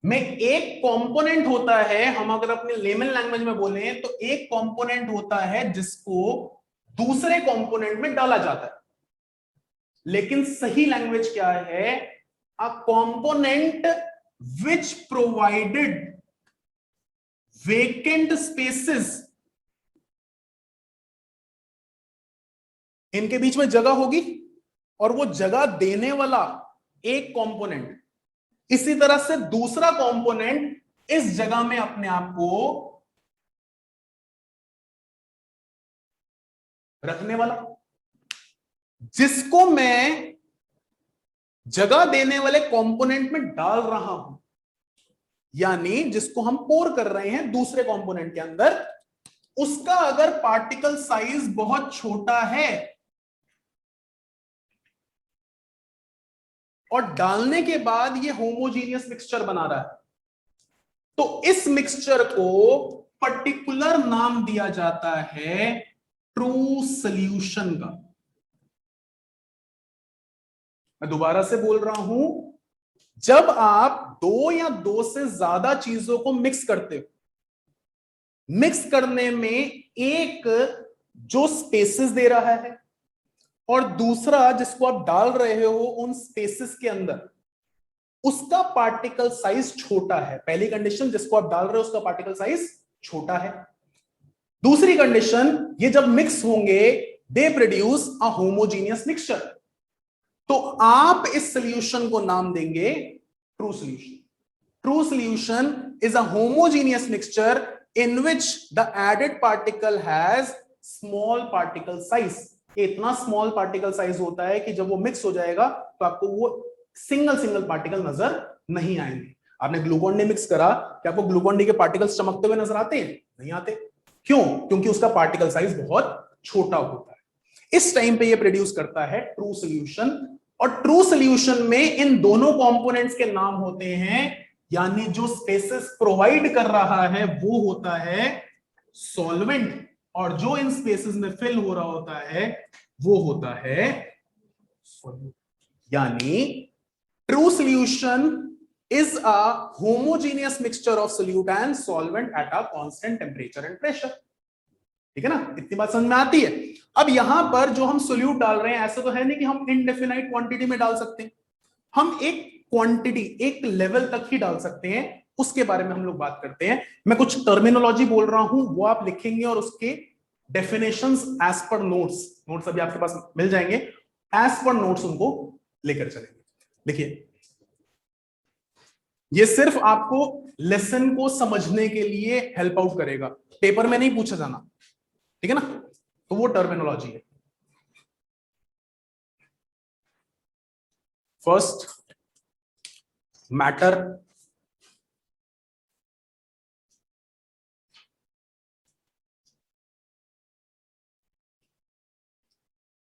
में एक कंपोनेंट होता है, हम अगर अपने लेमन लैंग्वेज में बोले तो एक कंपोनेंट होता है जिसको दूसरे कंपोनेंट में डाला जाता है। लेकिन सही लैंग्वेज क्या है? A component which provided vacant spaces इनके बीच में जगह होगी और वो जगह देने वाला एक कंपोनेंट इसी तरह से दूसरा कंपोनेंट इस जगह में अपने आप को रखने वाला, जिसको मैं जगह देने वाले कंपोनेंट में डाल रहा हूं, यानी जिसको हम पोर कर रहे हैं दूसरे कंपोनेंट के अंदर, उसका अगर पार्टिकल साइज बहुत छोटा है और डालने के बाद ये होमोजीनियस मिक्सचर बना रहा है, तो इस मिक्सचर को पर्टिकुलर नाम दिया जाता है ट्रू सॉल्यूशन का। मैं दोबारा से बोल रहा हूं, जब आप दो या दो से ज्यादा चीजों को मिक्स करते हो, मिक्स करने में एक जो स्पेसेस दे रहा है और दूसरा जिसको आप डाल रहे हो उन स्पेसेस के अंदर, उसका पार्टिकल साइज छोटा है। पहली कंडीशन, जिसको आप डाल रहे हो उसका पार्टिकल साइज छोटा है। दूसरी कंडीशन, ये जब मिक्स होंगे they produce a homogeneous mixture, तो आप इस सॉल्यूशन को नाम देंगे true solution. True solution is a homogeneous mixture in which the added particle has small particle size। इतना स्मॉल पार्टिकल साइज होता है कि जब वो मिक्स हो जाएगा तो आपको वो सिंगल पार्टिकल नजर नहीं आएंगे। आपने ग्लूकोन डी मिक्स करा, क्या आपको ग्लूकोन डी के पार्टिकल्स चमकते हुए नजर आते हैं? नहीं आते। क्यों? क्योंकि उसका पार्टिकल साइज बहुत छोटा होता है। इस टाइम पे ये प्रोड्यूस करता है ट्रू सॉल्यूशन, और ट्रू सॉल्यूशन में इन दोनों कंपोनेंट्स के नाम होते हैं, यानी जो स्पेसेस प्रोवाइड कर रहा है वो होता है सॉल्वेंट, और जो इन स्पेसेस में फिल हो रहा होता है वो होता है सॉल्यूट। यानी true solution is a homogeneous mixture of solute and solvent at a constant temperature and pressure. ठीक है ना? इतनी बात समझ में आती है। अब यहां पर जो हम सोल्यूट डाल रहे हैं, ऐसा तो है नहीं कि हम इनडेफिनाइट क्वांटिटी में डाल सकते हैं, हम एक क्वांटिटी, एक लेवल तक ही डाल सकते हैं, उसके बारे में हम लोग बात करते हैं। मैं कुछ टर्मिनोलॉजी बोल रहा हूं, वो आप लिखेंगे और उसके डेफिनेशंस एज पर नोट्स अभी आपके पास मिल जाएंगे, एज पर नोट्स उनको लेकर चलेंगे। देखिए, ये सिर्फ आपको लेसन को समझने के लिए हेल्प आउट करेगा, पेपर में नहीं पूछा जाना। ठीक है ना? तो वो टर्मिनोलॉजी है। First, matter,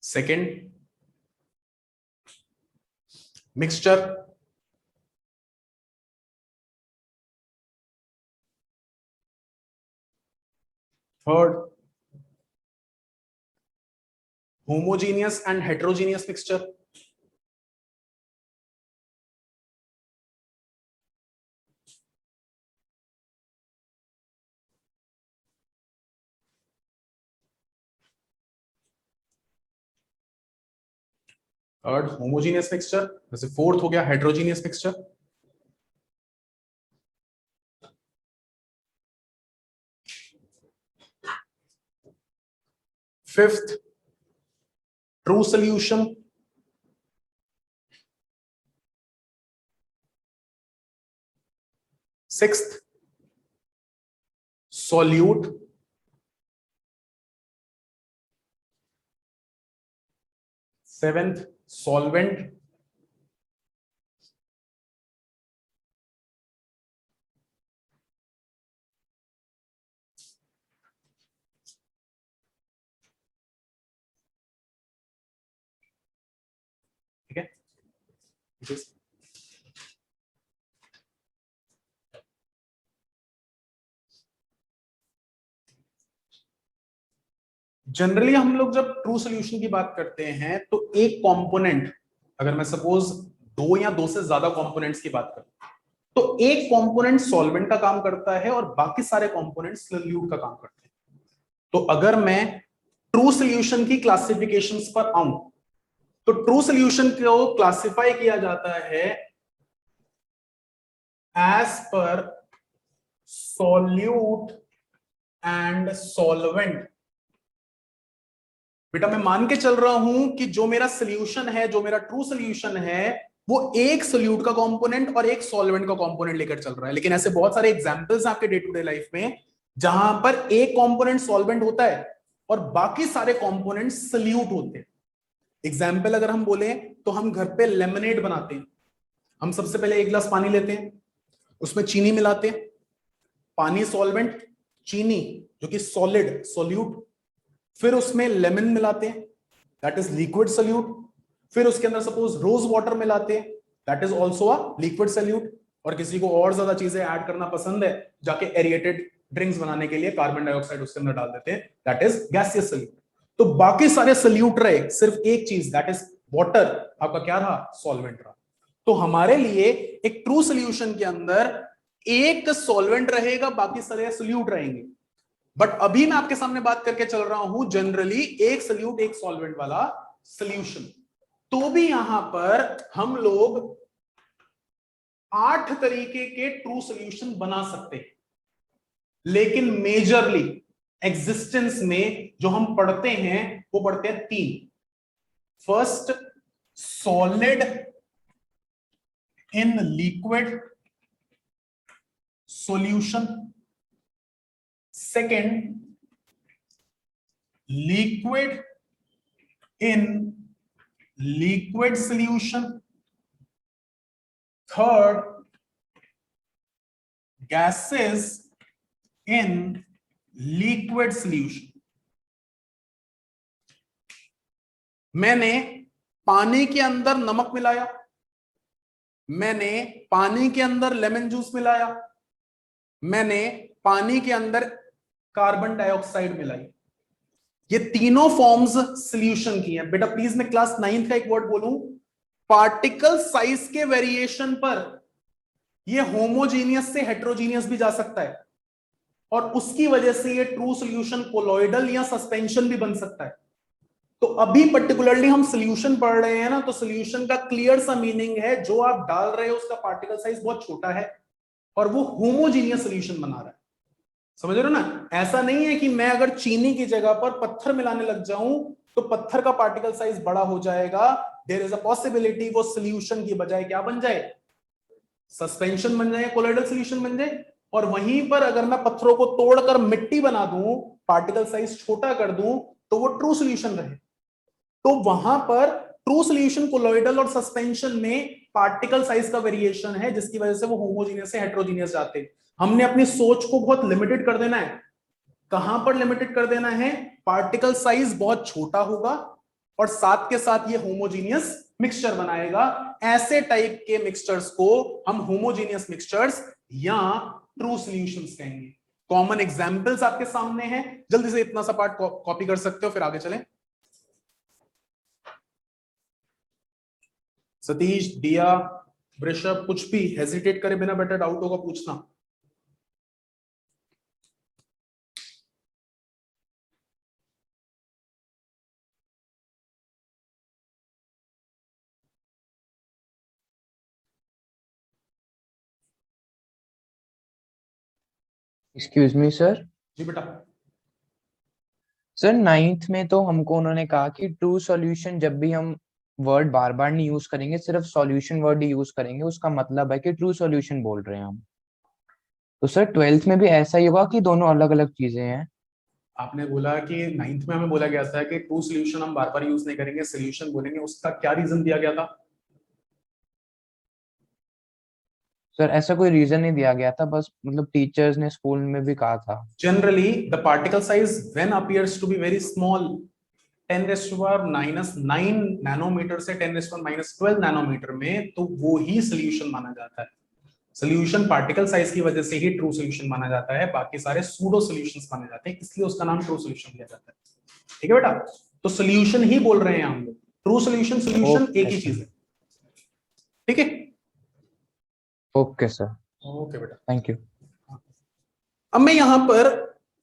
second mixture, third homogeneous and heterogeneous mixture, third homogeneous mixture, जैसे फोर्थ हो गया heterogeneous mixture, fifth true solution, sixth solute, seventh solvent, ठीक है? जनरली हम लोग जब ट्रू सॉल्यूशन की बात करते हैं तो एक कंपोनेंट, अगर मैं सपोज दो या दो से ज्यादा कंपोनेंट्स की बात करूं, तो एक कंपोनेंट सॉल्वेंट का काम करता है और बाकी सारे कंपोनेंट सॉल्यूट का काम करते हैं। तो अगर मैं ट्रू सॉल्यूशन की क्लासिफिकेशंस पर आऊं, तो ट्रू सॉल्यूशन को क्लासिफाई किया जाता है as per solute and solvent बेटा मैं मान के चल रहा हूं कि जो मेरा सोल्यूशन है, जो मेरा ट्रू सोल्यूशन है, वो एक सोल्यूट का कंपोनेंट और एक सॉल्वेंट का कंपोनेंट लेकर चल रहा है। लेकिन ऐसे बहुत सारे एग्जांपल्स आपके डे टू डे लाइफ में जहां पर एक कंपोनेंट सॉल्वेंट होता है और बाकी सारे कंपोनेंट सोल्यूट होते हैं। एग्जाम्पल अगर हम बोले तो हम घर पे लेमनेड बनाते हैं। हम सबसे पहले एक गिलास पानी लेते हैं, उसमें चीनी मिलाते हैं, पानी सॉल्वेंट, चीनी जो कि सॉलिड सोल्यूट, फिर उसमें लेमन मिलाते हैं, दैट इज लिक्विड सोल्यूट, फिर उसके अंदर सपोज रोज वाटर मिलाते हैं, that is also a liquid solute. और किसी को और ज्यादा चीजें ऐड करना पसंद है, जाके एरिएटेड ड्रिंक्स बनाने के लिए कार्बन डाइऑक्साइड उसके अंदर डाल देते हैं, दैट इज गैसियस सोल्यूट। तो बाकी सारे सोल्यूट रहे, सिर्फ एक चीज दैट इज वाटर, आपका क्या रहा, सॉल्वेंट रहा। तो हमारे लिए एक ट्रू सोल्यूशन के अंदर एक सॉल्वेंट रहेगा, बाकी सारे सोल्यूट रहेंगे। बट अभी मैं आपके सामने बात करके चल रहा हूं जनरली एक सोल्यूट एक सॉल्वेंट वाला सोल्यूशन। तो भी यहां पर हम लोग 8 तरीके के ट्रू सोल्यूशन बना सकते हैं, लेकिन मेजरली एग्जिस्टेंस में जो हम पढ़ते हैं वो पढ़ते हैं 3। First, solid in liquid solution. Second, liquid in liquid solution. Third, gases in liquid solution। मैंने पानी के अंदर नमक मिलाया, मैंने पानी के अंदर लेमन जूस मिलाया, मैंने पानी के अंदर कार्बन डाइऑक्साइड मिलाई। ये तीनों फॉर्म्स सॉल्यूशन की हैं। बेटा प्लीज मैं क्लास 9th का एक वर्ड बोलूं, पार्टिकल साइज के वेरिएशन पर ये होमोजीनियस से हेट्रोजीनियस भी जा सकता है, और उसकी वजह से ये ट्रू सॉल्यूशन कोलॉइडल या सस्पेंशन भी बन सकता है। तो अभी पर्टिकुलरली हम सॉल्यूशन पढ़ रहे हैं ना, तो सॉल्यूशन का क्लियर सा मीनिंग है जो आप डाल रहे हो उसका पार्टिकल साइज बहुत छोटा है और वो होमोजीनियस सॉल्यूशन बना रहा है। समझ रहे हो ना? ऐसा नहीं है कि मैं अगर चीनी की जगह पर पत्थर मिलाने लग जाऊं तो पत्थर का पार्टिकल साइज बड़ा हो जाएगा। देयर इज अ पॉसिबिलिटी वो सॉल्यूशन की बजाय क्या बन जाए, सस्पेंशन बन जाए, कोलॉइडल सॉल्यूशन बन जाए। और वहीं पर अगर मैं पत्थरों को तोड़कर मिट्टी बना दूं, पार्टिकल साइज छोटा कर दूं, तो वो ट्रू सॉल्यूशन रहे। तो वहां पर ट्रू सॉल्यूशन कोलॉइडल और सस्पेंशन में पार्टिकल साइज का वेरिएशन है, जिसकी वजह से वो होमोजीनियस से हेट्रोजीनियस जाते हैं। हमने अपनी सोच को बहुत लिमिटेड कर देना है। कहां पर लिमिटेड कर देना है? पार्टिकल साइज बहुत छोटा होगा और साथ के साथ ये होमोजीनियस मिक्सचर बनाएगा। ऐसे टाइप के मिक्सचर्स को हम होमोजीनियस मिक्सचर्स या ट्रू सॉल्यूशंस कहेंगे। कॉमन एग्जांपल्स आपके सामने हैं, जल्दी से इतना सा पार्ट कॉपी कर सकते हो, फिर आगे चलें। सतीश, दिया, वृषभ, कुछ भी हेजिटेट करे बिना बेटा डाउट होगा पूछना। Excuse me sir. जी बेटा। सर 9th में तो हमको उन्होंने कहा कि ट्रू सॉल्यूशन जब भी हम वर्ड बार बार नहीं यूज करेंगे, सिर्फ सॉल्यूशन वर्ड ही यूज करेंगे, उसका मतलब है कि ट्रू सॉल्यूशन बोल रहे हैं हम। तो सर 12th में भी ऐसा ही होगा कि दोनों अलग अलग चीजें हैं? आपने बोला कि 9th में हमें बोला गया था कि ट्रू सॉल्यूशन हम बार बार यूज नहीं करेंगे, सॉल्यूशन बोलेंगे, उसका क्या रीजन दिया गया था? सर ऐसा कोई रीजन नहीं दिया गया था, बस मतलब टीचर्स ने स्कूल में भी कहा था। Generally, the particle size when appears to be very small, 10 raised to power -9 nanometre से 10 raised to power -12 नैनोमीटर में, तो वो ही सोल्यूशन माना जाता है। सोल्यूशन पार्टिकल साइज की वजह से ही ट्रू सोल्यूशन माना जाता है, बाकी सारे सूडो सॉल्यूशंस माने जाते हैं, इसलिए उसका नाम ट्रू सोल्यूशन दिया जाता है। ठीक है बेटा? तो सोल्यूशन ही बोल रहे हैं हम लोग, ट्रू सोल्यूशन सोल्यूशन एक ही चीज है। ठीक है? Okay sir. ओके बेटा, थैंक यू। अब मैं यहां पर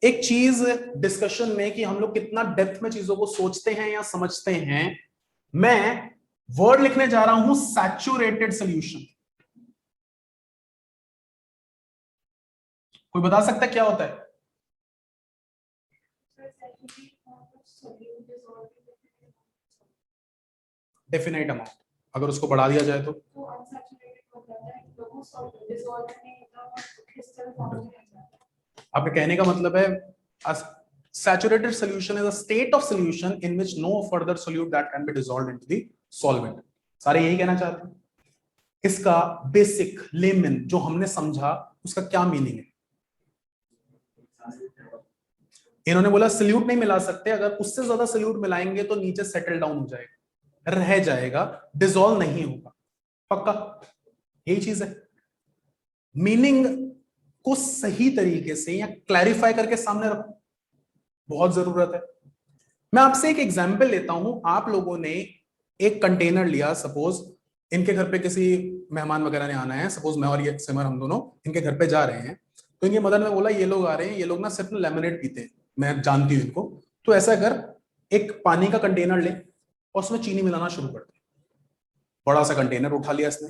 एक चीज डिस्कशन में कि हम लोग कितना डेप्थ में चीजों को सोचते हैं या समझते हैं, मैं वर्ड लिखने जा रहा हूं सैचुरेटेड सॉल्यूशन। कोई बता सकता है क्या होता है? डेफिनेट अमाउंट, अगर उसको बढ़ा दिया जाए तो आपके कहने का मतलब है saturated solution is a state of solution in which no further solute that can be dissolved into the solvent. सारे यही कहना चाहते हैं। इसका बेसिक लेमन जो हमने समझा उसका क्या मीनिंग है? इन्होंने बोला सल्यूट नहीं मिला सकते, अगर उससे ज्यादा सल्यूट मिलाएंगे तो नीचे सेटल डाउन हो जाएगा, रह जाएगा, डिसॉल्व नहीं होगा। पक्का यही चीज है। मीनिंग को सही तरीके से या क्लैरिफाई करके सामने रखो, बहुत जरूरत है। मैं आपसे एक एग्जांपल लेता हूं। आप लोगों ने एक कंटेनर लिया, सपोज इनके घर पे किसी मेहमान वगैरह ने आना है, सपोज मैं और ये सिमर हम दोनों इनके घर पे जा रहे हैं, तो इनके मदर ने बोला ये लोग आ रहे हैं, ये लोग ना सिर्फ लेमनेड पीते हैं, मैं जानती हूँ इनको, तो ऐसा कर एक पानी का कंटेनर ले और उसमें चीनी मिलाना शुरू कर दे। बड़ा सा कंटेनर उठा लिया इसने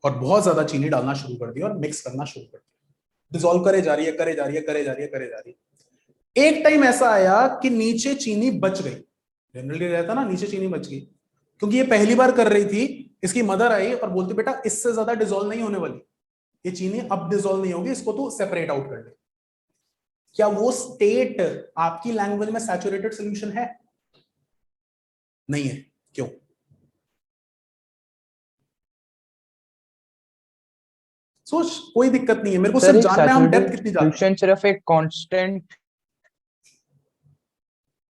और बहुत ज्यादा चीनी डालना शुरू कर दिया और मिक्स करना शुरू कर दिया। डिसॉल्व करे जा रही है, करे जा रही है, करे जा रही है, करे जा रही है। एक टाइम ऐसा आया कि नीचे चीनी बच गई। जनरली रहता ना नीचे चीनी बच गई, क्योंकि ये पहली बार कर रही थी। इसकी मदर आई और बोलती बेटा इससे ज्यादा डिसॉल्व नहीं होने वाली, ये चीनी अब डिसॉल्व नहीं होगी, इसको तो सेपरेट आउट कर ले। क्या वो स्टेट आपकी लैंग्वेज में सैचुरेटेड सॉल्यूशन है? नहीं है। क्यों? सोच, कोई दिक्कत नहीं है, मेरे को सिर्फ जानना है हम डेप्थ कितनी जाते हैं। सिर्फ एक कांस्टेंट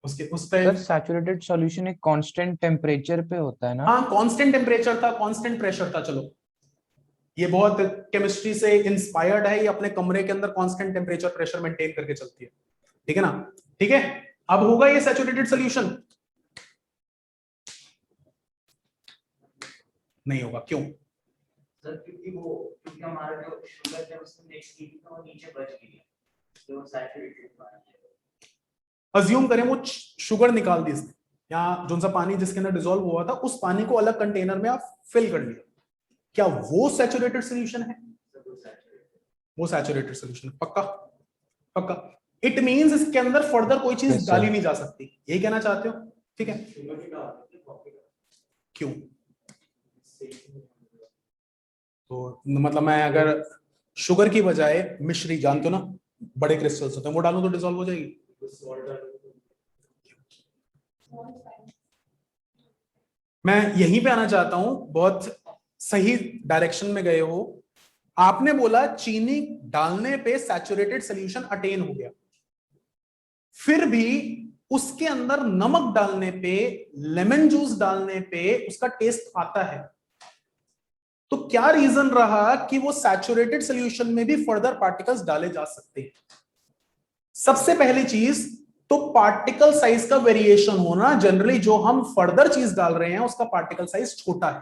उसके उस पे सर सैचुरेटेड सॉल्यूशन एक कांस्टेंट टेम्परेचर पे होता है ना? हाँ, कांस्टेंट टेम्परेचर था, कांस्टेंट प्रेशर था। चलो ये बहुत केमिस्ट्री से इंस्पायर्ड है, ये अपने कमरे के अंदर कांस्टेंट टेम्परेचर प्रेशर मेंटेन करके चलती है, ठीक है ना? ठीक है, अब होगा ये सैचुरेटेड सॉल्यूशन? नहीं होगा। क्यों? सर क्योंकि हमारा जो शुगर है उसमें मिक्स की थी तो वो नीचे बच गई, तो वो सैचुरेटेड पानी है। अज्यूम करें वो शुगर निकाल दी इसने, या जो सा पानी जिसके अंदर डिसॉल्व हुआ था उस पानी को अलग कंटेनर में आप फिल कर लिया, क्या वो सैचुरेटेड सॉल्यूशन है? वो सैचुरेटेड सॉल्यूशन है। पक्का? पक्का। इट मींस इसके अंदर फर्दर कोई चीज डाली नहीं जा सकती, यही कहना चाहते हो? ठीक है। क्यों? तो मतलब मैं अगर शुगर की बजाय मिश्री, जानते हो ना बड़े क्रिस्टल्स होते हैं, वो डालूं तो डिसॉल्व हो जाएगी। मैं यहीं पे आना चाहता हूं, बहुत सही डायरेक्शन में गए हो। आपने बोला चीनी डालने पे सैचुरेटेड सॉल्यूशन अटेन हो गया, फिर भी उसके अंदर नमक डालने पे, लेमन जूस डालने पे उसका टेस्ट आता है। तो क्या रीजन रहा कि वो सैचुरेटेड सॉल्यूशन में भी फर्दर पार्टिकल्स डाले जा सकते हैं? सबसे पहली चीज तो पार्टिकल साइज का वेरिएशन होना। जनरली जो हम फर्दर चीज डाल रहे हैं उसका पार्टिकल साइज छोटा है,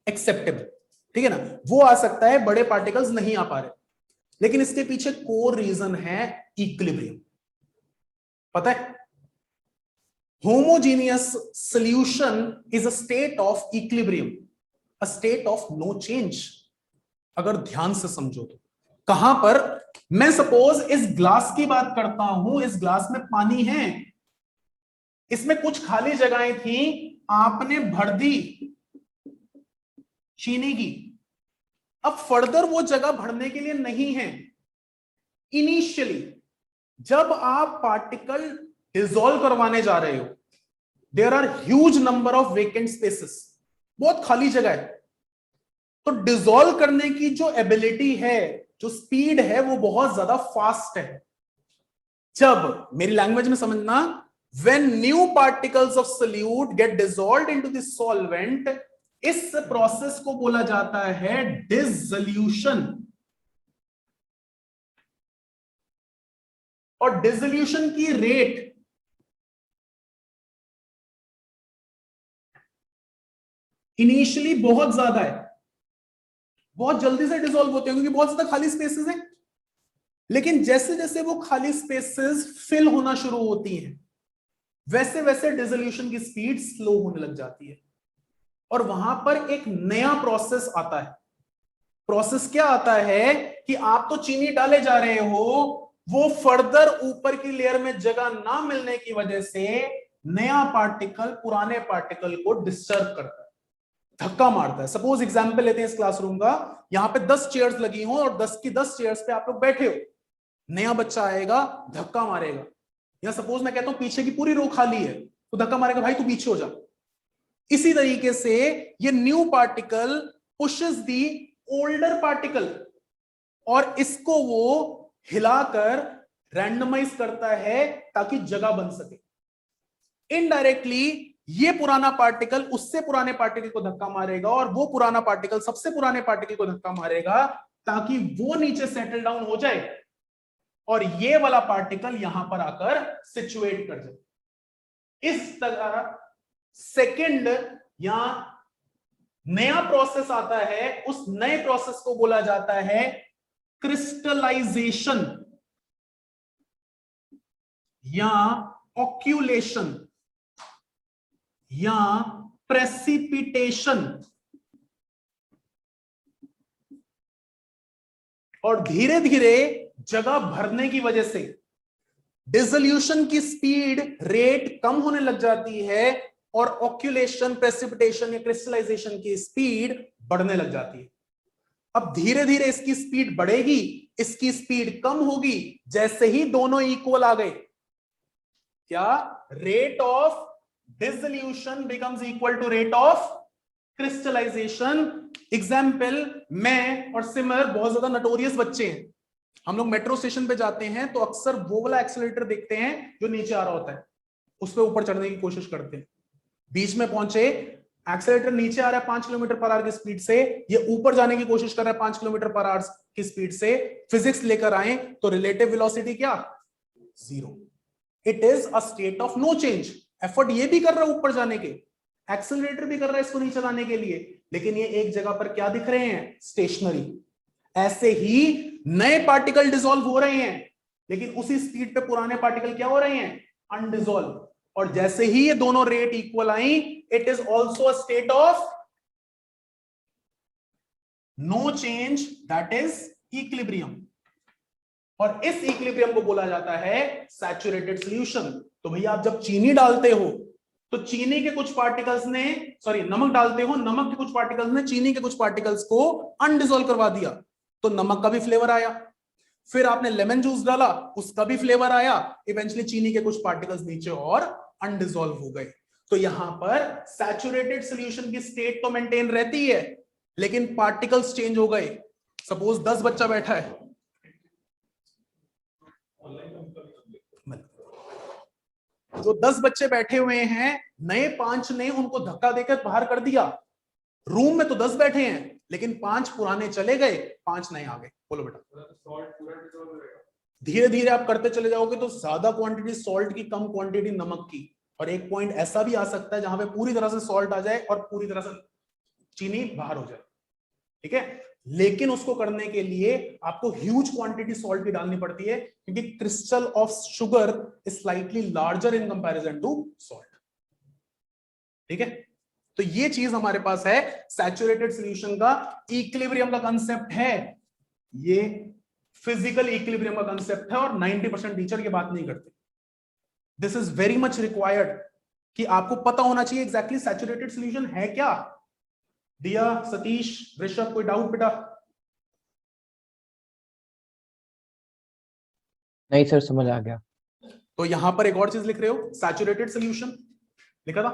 एक्सेप्टेबल, ठीक है ना? वो आ सकता है, बड़े पार्टिकल्स नहीं आ पा रहे। लेकिन इसके पीछे कोर रीजन है इक्विलिब्रियम। पता है, homogeneous solution is a state of equilibrium, a state of no change. अगर ध्यान से समझो तो कहां पर, मैं सपोज इस ग्लास की बात करता हूं, इस ग्लास में पानी है, इसमें कुछ खाली जगहें थी, आपने भर दी चीनी की। अब फर्दर वो जगह भरने के लिए नहीं है। इनिशियली जब आप पार्टिकल डिसॉल्व करवाने जा रहे हो, there are huge number of vacant spaces, बहुत खाली जगह है। तो डिसॉल्व करने की जो एबिलिटी है, जो स्पीड है, वो बहुत ज्यादा फास्ट है। जब, मेरी लैंग्वेज में समझना, when new particles of solute get dissolved into the solvent, इस प्रोसेस को बोला जाता है डिसोल्यूशन। और डिसोल्यूशन की रेट इनिशियली बहुत ज्यादा है, बहुत जल्दी से डिसॉल्व होते हैं क्योंकि बहुत ज्यादा खाली स्पेसेस हैं। लेकिन जैसे जैसे वो खाली स्पेसेस फिल होना शुरू होती हैं, वैसे वैसे डिसोल्यूशन की स्पीड स्लो होने लग जाती है। और वहां पर एक नया प्रोसेस आता है। प्रोसेस क्या आता है कि आप तो चीनी डाले जा रहे हो, वो फर्दर ऊपर की लेयर में जगह ना मिलने की वजह से नया पार्टिकल पुराने पार्टिकल को डिस्टर्ब करता है। धक्का मारता है। सपोज एग्जांपल लेते हैं इस क्लासरूम का, यहां पे 10 चेयर्स लगी हो और 10 की 10 चेयर्स पे आप लोग बैठे हो, नया बच्चा आएगा धक्का मारेगा, या सपोज मैं कहता हूं पीछे की पूरी रो खाली है तो धक्का मारेगा, भाई तू पीछे हो जा। इसी तरीके से ये new particle pushes the older particle और इसको वो हिलाकर रैंडमाइज करता है ताकि जगह बन सके। इनडायरेक्टली ये पुराना पार्टिकल उससे पुराने पार्टिकल को धक्का मारेगा और वो पुराना पार्टिकल सबसे पुराने पार्टिकल को धक्का मारेगा ताकि वो नीचे सेटल डाउन हो जाए और ये वाला पार्टिकल यहां पर आकर सिचुएट कर जाए। इस तरह सेकंड या नया प्रोसेस आता है, उस नए प्रोसेस को बोला जाता है क्रिस्टलाइजेशन या ऑक्यूलेशन या प्रेसिपिटेशन। और धीरे धीरे जगह भरने की वजह से डिसोल्यूशन की स्पीड रेट कम होने लग जाती है और ऑक्यूलेशन, प्रेसिपिटेशन या क्रिस्टलाइजेशन की स्पीड बढ़ने लग जाती है। अब धीरे धीरे इसकी स्पीड बढ़ेगी, इसकी स्पीड कम होगी, जैसे ही दोनों इक्वल आ गए, क्या rate of dissolution becomes equal to rate of crystallization. Example, मैं और सिमर बहुत ज्यादा नटोरियस बच्चे हैं, हम लोग मेट्रो स्टेशन पे जाते हैं तो अक्सर वो वाला एक्सीलरेटर देखते हैं जो नीचे आ रहा होता है, उस पर ऊपर चढ़ने की कोशिश करते हैं। बीच में पहुंचे, एक्सीलरेटर नीचे आ रहा है 5 किलोमीटर पर आवर की स्पीड से, ये ऊपर जाने की कोशिश कर रहा है 5 किलोमीटर पर आवर की स्पीड से। फिजिक्स लेकर आए तो रिलेटिव वेलोसिटी क्या? 0। It is a state of no change. Effort ये भी कर रहा है ऊपर जाने के, एक्सीलरेटर भी कर रहा है इसको नीचे लाने के लिए, लेकिन ये एक जगह पर क्या दिख रहे हैं? स्टेशनरी। ऐसे ही नए पार्टिकल डिसॉल्व हो रहे हैं, लेकिन उसी स्पीड पे पुराने पार्टिकल क्या हो रहे हैं? अनडिसॉल्व। और जैसे ही ये दोनों रेट इक्वल आई, it is also a state of no change, that is equilibrium. और इस इक्विलिब्रियम को बोला जाता है सैचुरेटेड सॉल्यूशन। तो भैया आप जब चीनी डालते हो तो चीनी के कुछ पार्टिकल्स ने, नमक डालते हो, नमक के कुछ पार्टिकल्स ने चीनी के कुछ पार्टिकल्स को अनडिसॉल्व करवा दिया, तो नमक का भी फ्लेवर आया। फिर आपने लेमन जूस डाला, उसका भी फ्लेवर आया, इवेंचुअली चीनी के कुछ पार्टिकल्स नीचे और अनडिसॉल्व हो गए। तो यहां पर सैचुरेटेड सॉल्यूशन की स्टेट तो मेंटेन रहती है, लेकिन पार्टिकल्स चेंज हो गए। सपोज 10 बच्चा बैठा है, जो 10 बच्चे बैठे हुए हैं, नए 5 ने उनको धक्का देकर बाहर कर दिया। रूम में तो 10 बैठे हैं, लेकिन 5 पुराने चले गए, 5 नए आ गए। बोलो बेटा। धीरे धीरे आप करते चले जाओगे तो ज्यादा क्वांटिटी सॉल्ट की, कम क्वांटिटी नमक की, और एक पॉइंट ऐसा भी आ सकता है जहां पे पूरी तरह से सॉल्ट आ जाए और पूरी तरह से चीनी बाहर हो जाए। ठीक है, लेकिन उसको करने के लिए आपको ह्यूज क्वांटिटी सॉल्ट की डालनी पड़ती है, क्योंकि crystal of sugar is slightly larger in comparison to salt. ठीक है, तो ये चीज हमारे पास है। सैचुरेटेड सॉल्यूशन का इक्विलिब्रियम का कंसेप्ट है, ये फिजिकल इक्विलिब्रियम का कंसेप्ट है, और 90% टीचर ये बात नहीं करते। This is very much required कि आपको पता होना चाहिए एग्जैक्टली सैचुरेटेड सॉल्यूशन है क्या। दिया, सतीश, ऋषभ, कोई डाउट बेटा? नहीं सर, समझ आ गया। तो यहां पर एक और चीज लिख रहे हो, सैचुरेटेड सॉल्यूशन लिखा था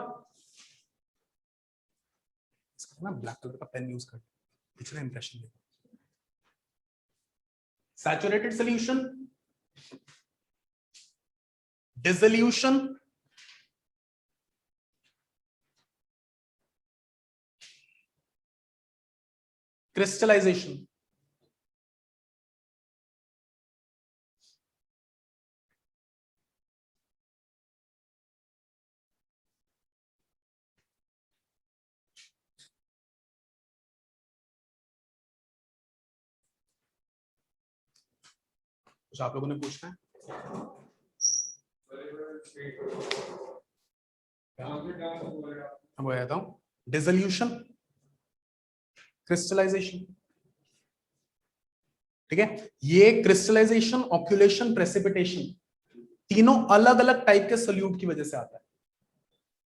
ना, ब्लैक कलर का पेन यूज कर, पिछला इंप्रेशन देखो। Saturated solution, dissolution, crystallization. कुछ आप लोगों ने पूछना है? मैं बताता हूं, डिसोल्यूशन, क्रिस्टलाइजेशन। ठीक है, ये क्रिस्टलाइजेशन, ऑक्यूलेशन, प्रेसिपिटेशन, तीनों अलग अलग टाइप के सोल्यूट की वजह से आता है।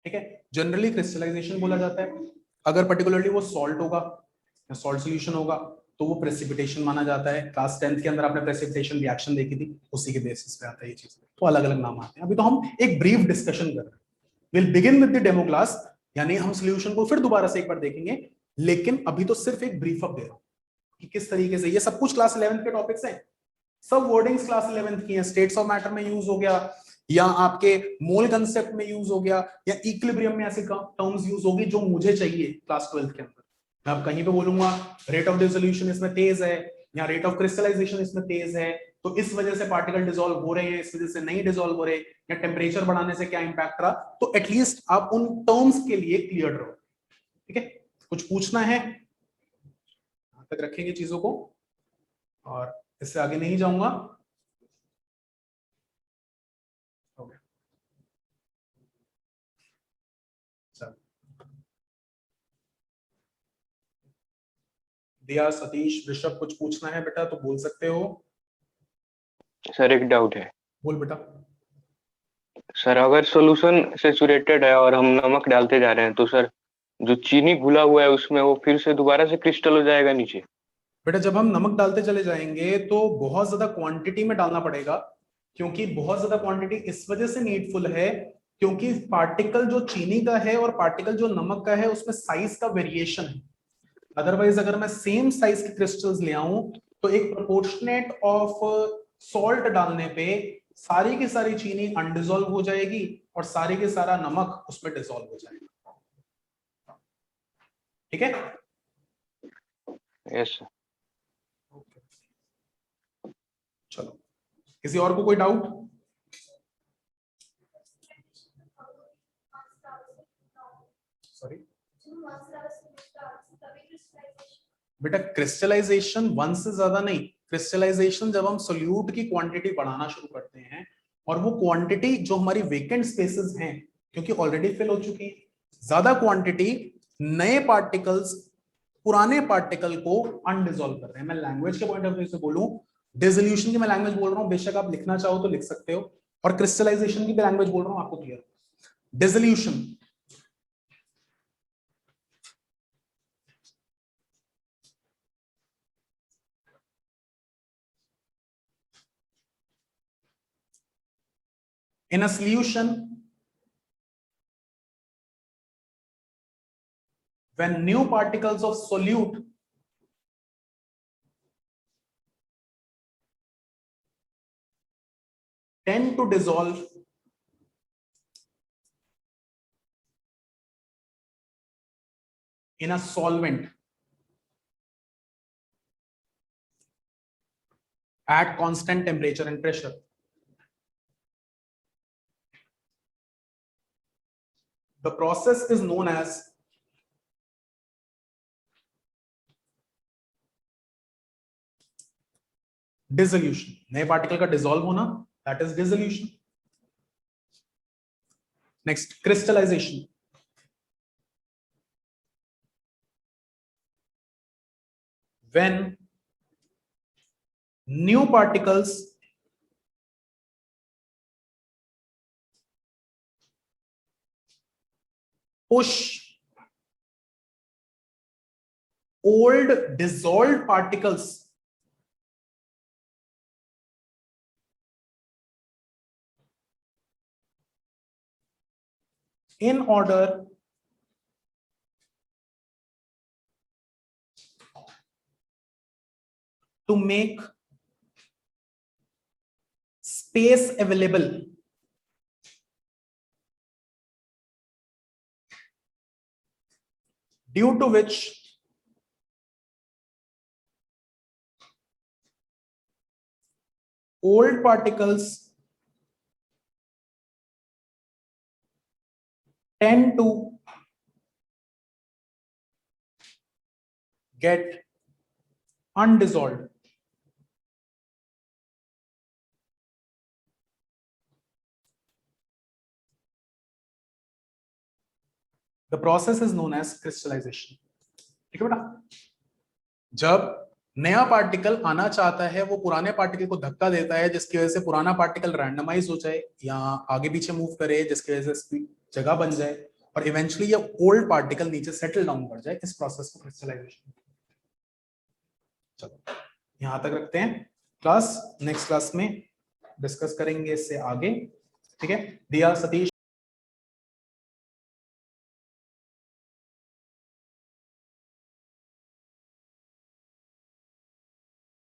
ठीक है, जनरली क्रिस्टलाइजेशन बोला जाता है, अगर पर्टिकुलरली वो सॉल्ट होगा या सॉल्ट सोल्यूशन होगा तो वो प्रेसिपिटेशन माना जाता है। क्लास 10th के अंदर आपने प्रेसिपिटेशन रिएक्शन देखी थी, उसी के बेसिस पे आता है ये चीज। तो अलग अलग नाम आते हैं। अभी तो हम एक ब्रीफ डिस्कशन कर रहे हैं। Will begin with the demo class, यानी हम सोल्यूशन को फिर दोबारा से एक बार देखेंगे, लेकिन अभी तो सिर्फ एक ब्रीफ अप दे रहा हूं कि किस तरीके से ये सब कुछ क्लास 11th के टॉपिक्स हैं। सब वर्डिंग्स क्लास 11th की हैं। स्टेट्स ऑफ मैटर में यूज हो गया, या आपके मोल कंसेप्ट में यूज हो गया, या इक्विलिब्रियम में ऐसे टर्म्स यूज होगी जो मुझे चाहिए क्लास 12th के अंदर। मैं अब कहीं पे बोलूंगा रेट ऑफ डिसोल्यूशन इसमें तेज है, या रेट ऑफ क्रिस्टलाइजेशन इसमें तेज है, तो इस वजह से पार्टिकल डिसॉल्व हो रहे हैं, इस वजह से नहीं डिसॉल्व हो रहे, या टेम्परेचर बढ़ाने से क्या इंपैक्ट रहा, तो एटलीस्ट आप उन टर्म्स के लिए क्लियर रहो। ठीक है, कुछ पूछना है यहां तक रखेंगे चीजों को, और इससे आगे नहीं जाऊंगा। दिया, सतीश, ऋषभ, कुछ पूछना है बेटा तो बोल सकते हो। सर एक डाउट है। बोल बेटा। सर अगर सॉल्यूशन सैचुरेटेड है और हम नमक डालते जा रहे हैं तो सर जो चीनी घुला हुआ है उसमें वो फिर से दोबारा से क्रिस्टल हो जाएगा नीचे? बेटा जब हम नमक डालते चले जाएंगे तो बहुत ज्यादा क्वांटिटी में डालना पड़ेगा, क्योंकि बहुत ज्यादा क्वांटिटी इस वजह से नीडफुल है क्योंकि पार्टिकल जो चीनी का है और पार्टिकल जो नमक का है उसमें साइज का वेरिएशन है। अदरवाइज अगर मैं सेम साइज के क्रिस्टल्स ले आऊं तो एक प्रोपोर्शनेट ऑफ सॉल्ट डालने पे सारी की सारी चीनी अनडिजॉल्व हो जाएगी और सारी के सारा नमक उसमें डिसॉल्व हो जाएगा। ठीक है? Yes sir. चलो, किसी और को कोई डाउट? सॉरी बेटा, क्रिस्टलाइजेशन वन से ज्यादा नहीं। क्रिस्टलाइजेशन जब हम सोल्यूट की क्वांटिटी बढ़ाना शुरू करते हैं, और वो क्वांटिटी जो हमारी वेकेंट स्पेसेस हैं क्योंकि ऑलरेडी फिल हो चुकी है, ज्यादा क्वांटिटी नए पार्टिकल्स पुराने पार्टिकल को अनडिसॉल्व कर रहे हैं। मैं लैंग्वेज के पॉइंट ऑफ व्यू से बोलूं, डिसोल्यूशन की मैं लैंग्वेज बोल रहा हूं, बेशक आप लिखना चाहो तो लिख सकते हो, और क्रिस्टलाइजेशन की भी लैंग्वेज बोल रहा हूं, आपको clear. Dissolution in a solution, when new particles of solute tend to dissolve in a solvent at constant temperature and pressure, the process is known as dissolution. नए पार्टिकल का डिसॉल्व होना, that is dissolution. Next, crystallization. When new particles push old dissolved particles in order to make space available due to which old particles tend to get undissolved. The process is known as crystallization. ठीक है बेटा? जब नया particle आना चाहता है, वो पुराने पार्टिकल को धक्का देता है जिसकी वजह से पुराना पार्टिकल रैंडमाइज हो जाए या आगे पीछे मूव करे, जिसकी वजह से जगह बन जाए, और इवेंचुअली ये ओल्ड पार्टिकल नीचे सेटल डाउन कर जाए, इस प्रोसेस को क्रिस्टलाइजेशन। चलो यहां तक रखते हैं क्लास, नेक्स्ट क्लास में डिस्कस करेंगे इससे आगे। ठीक है, दिया, सतीश।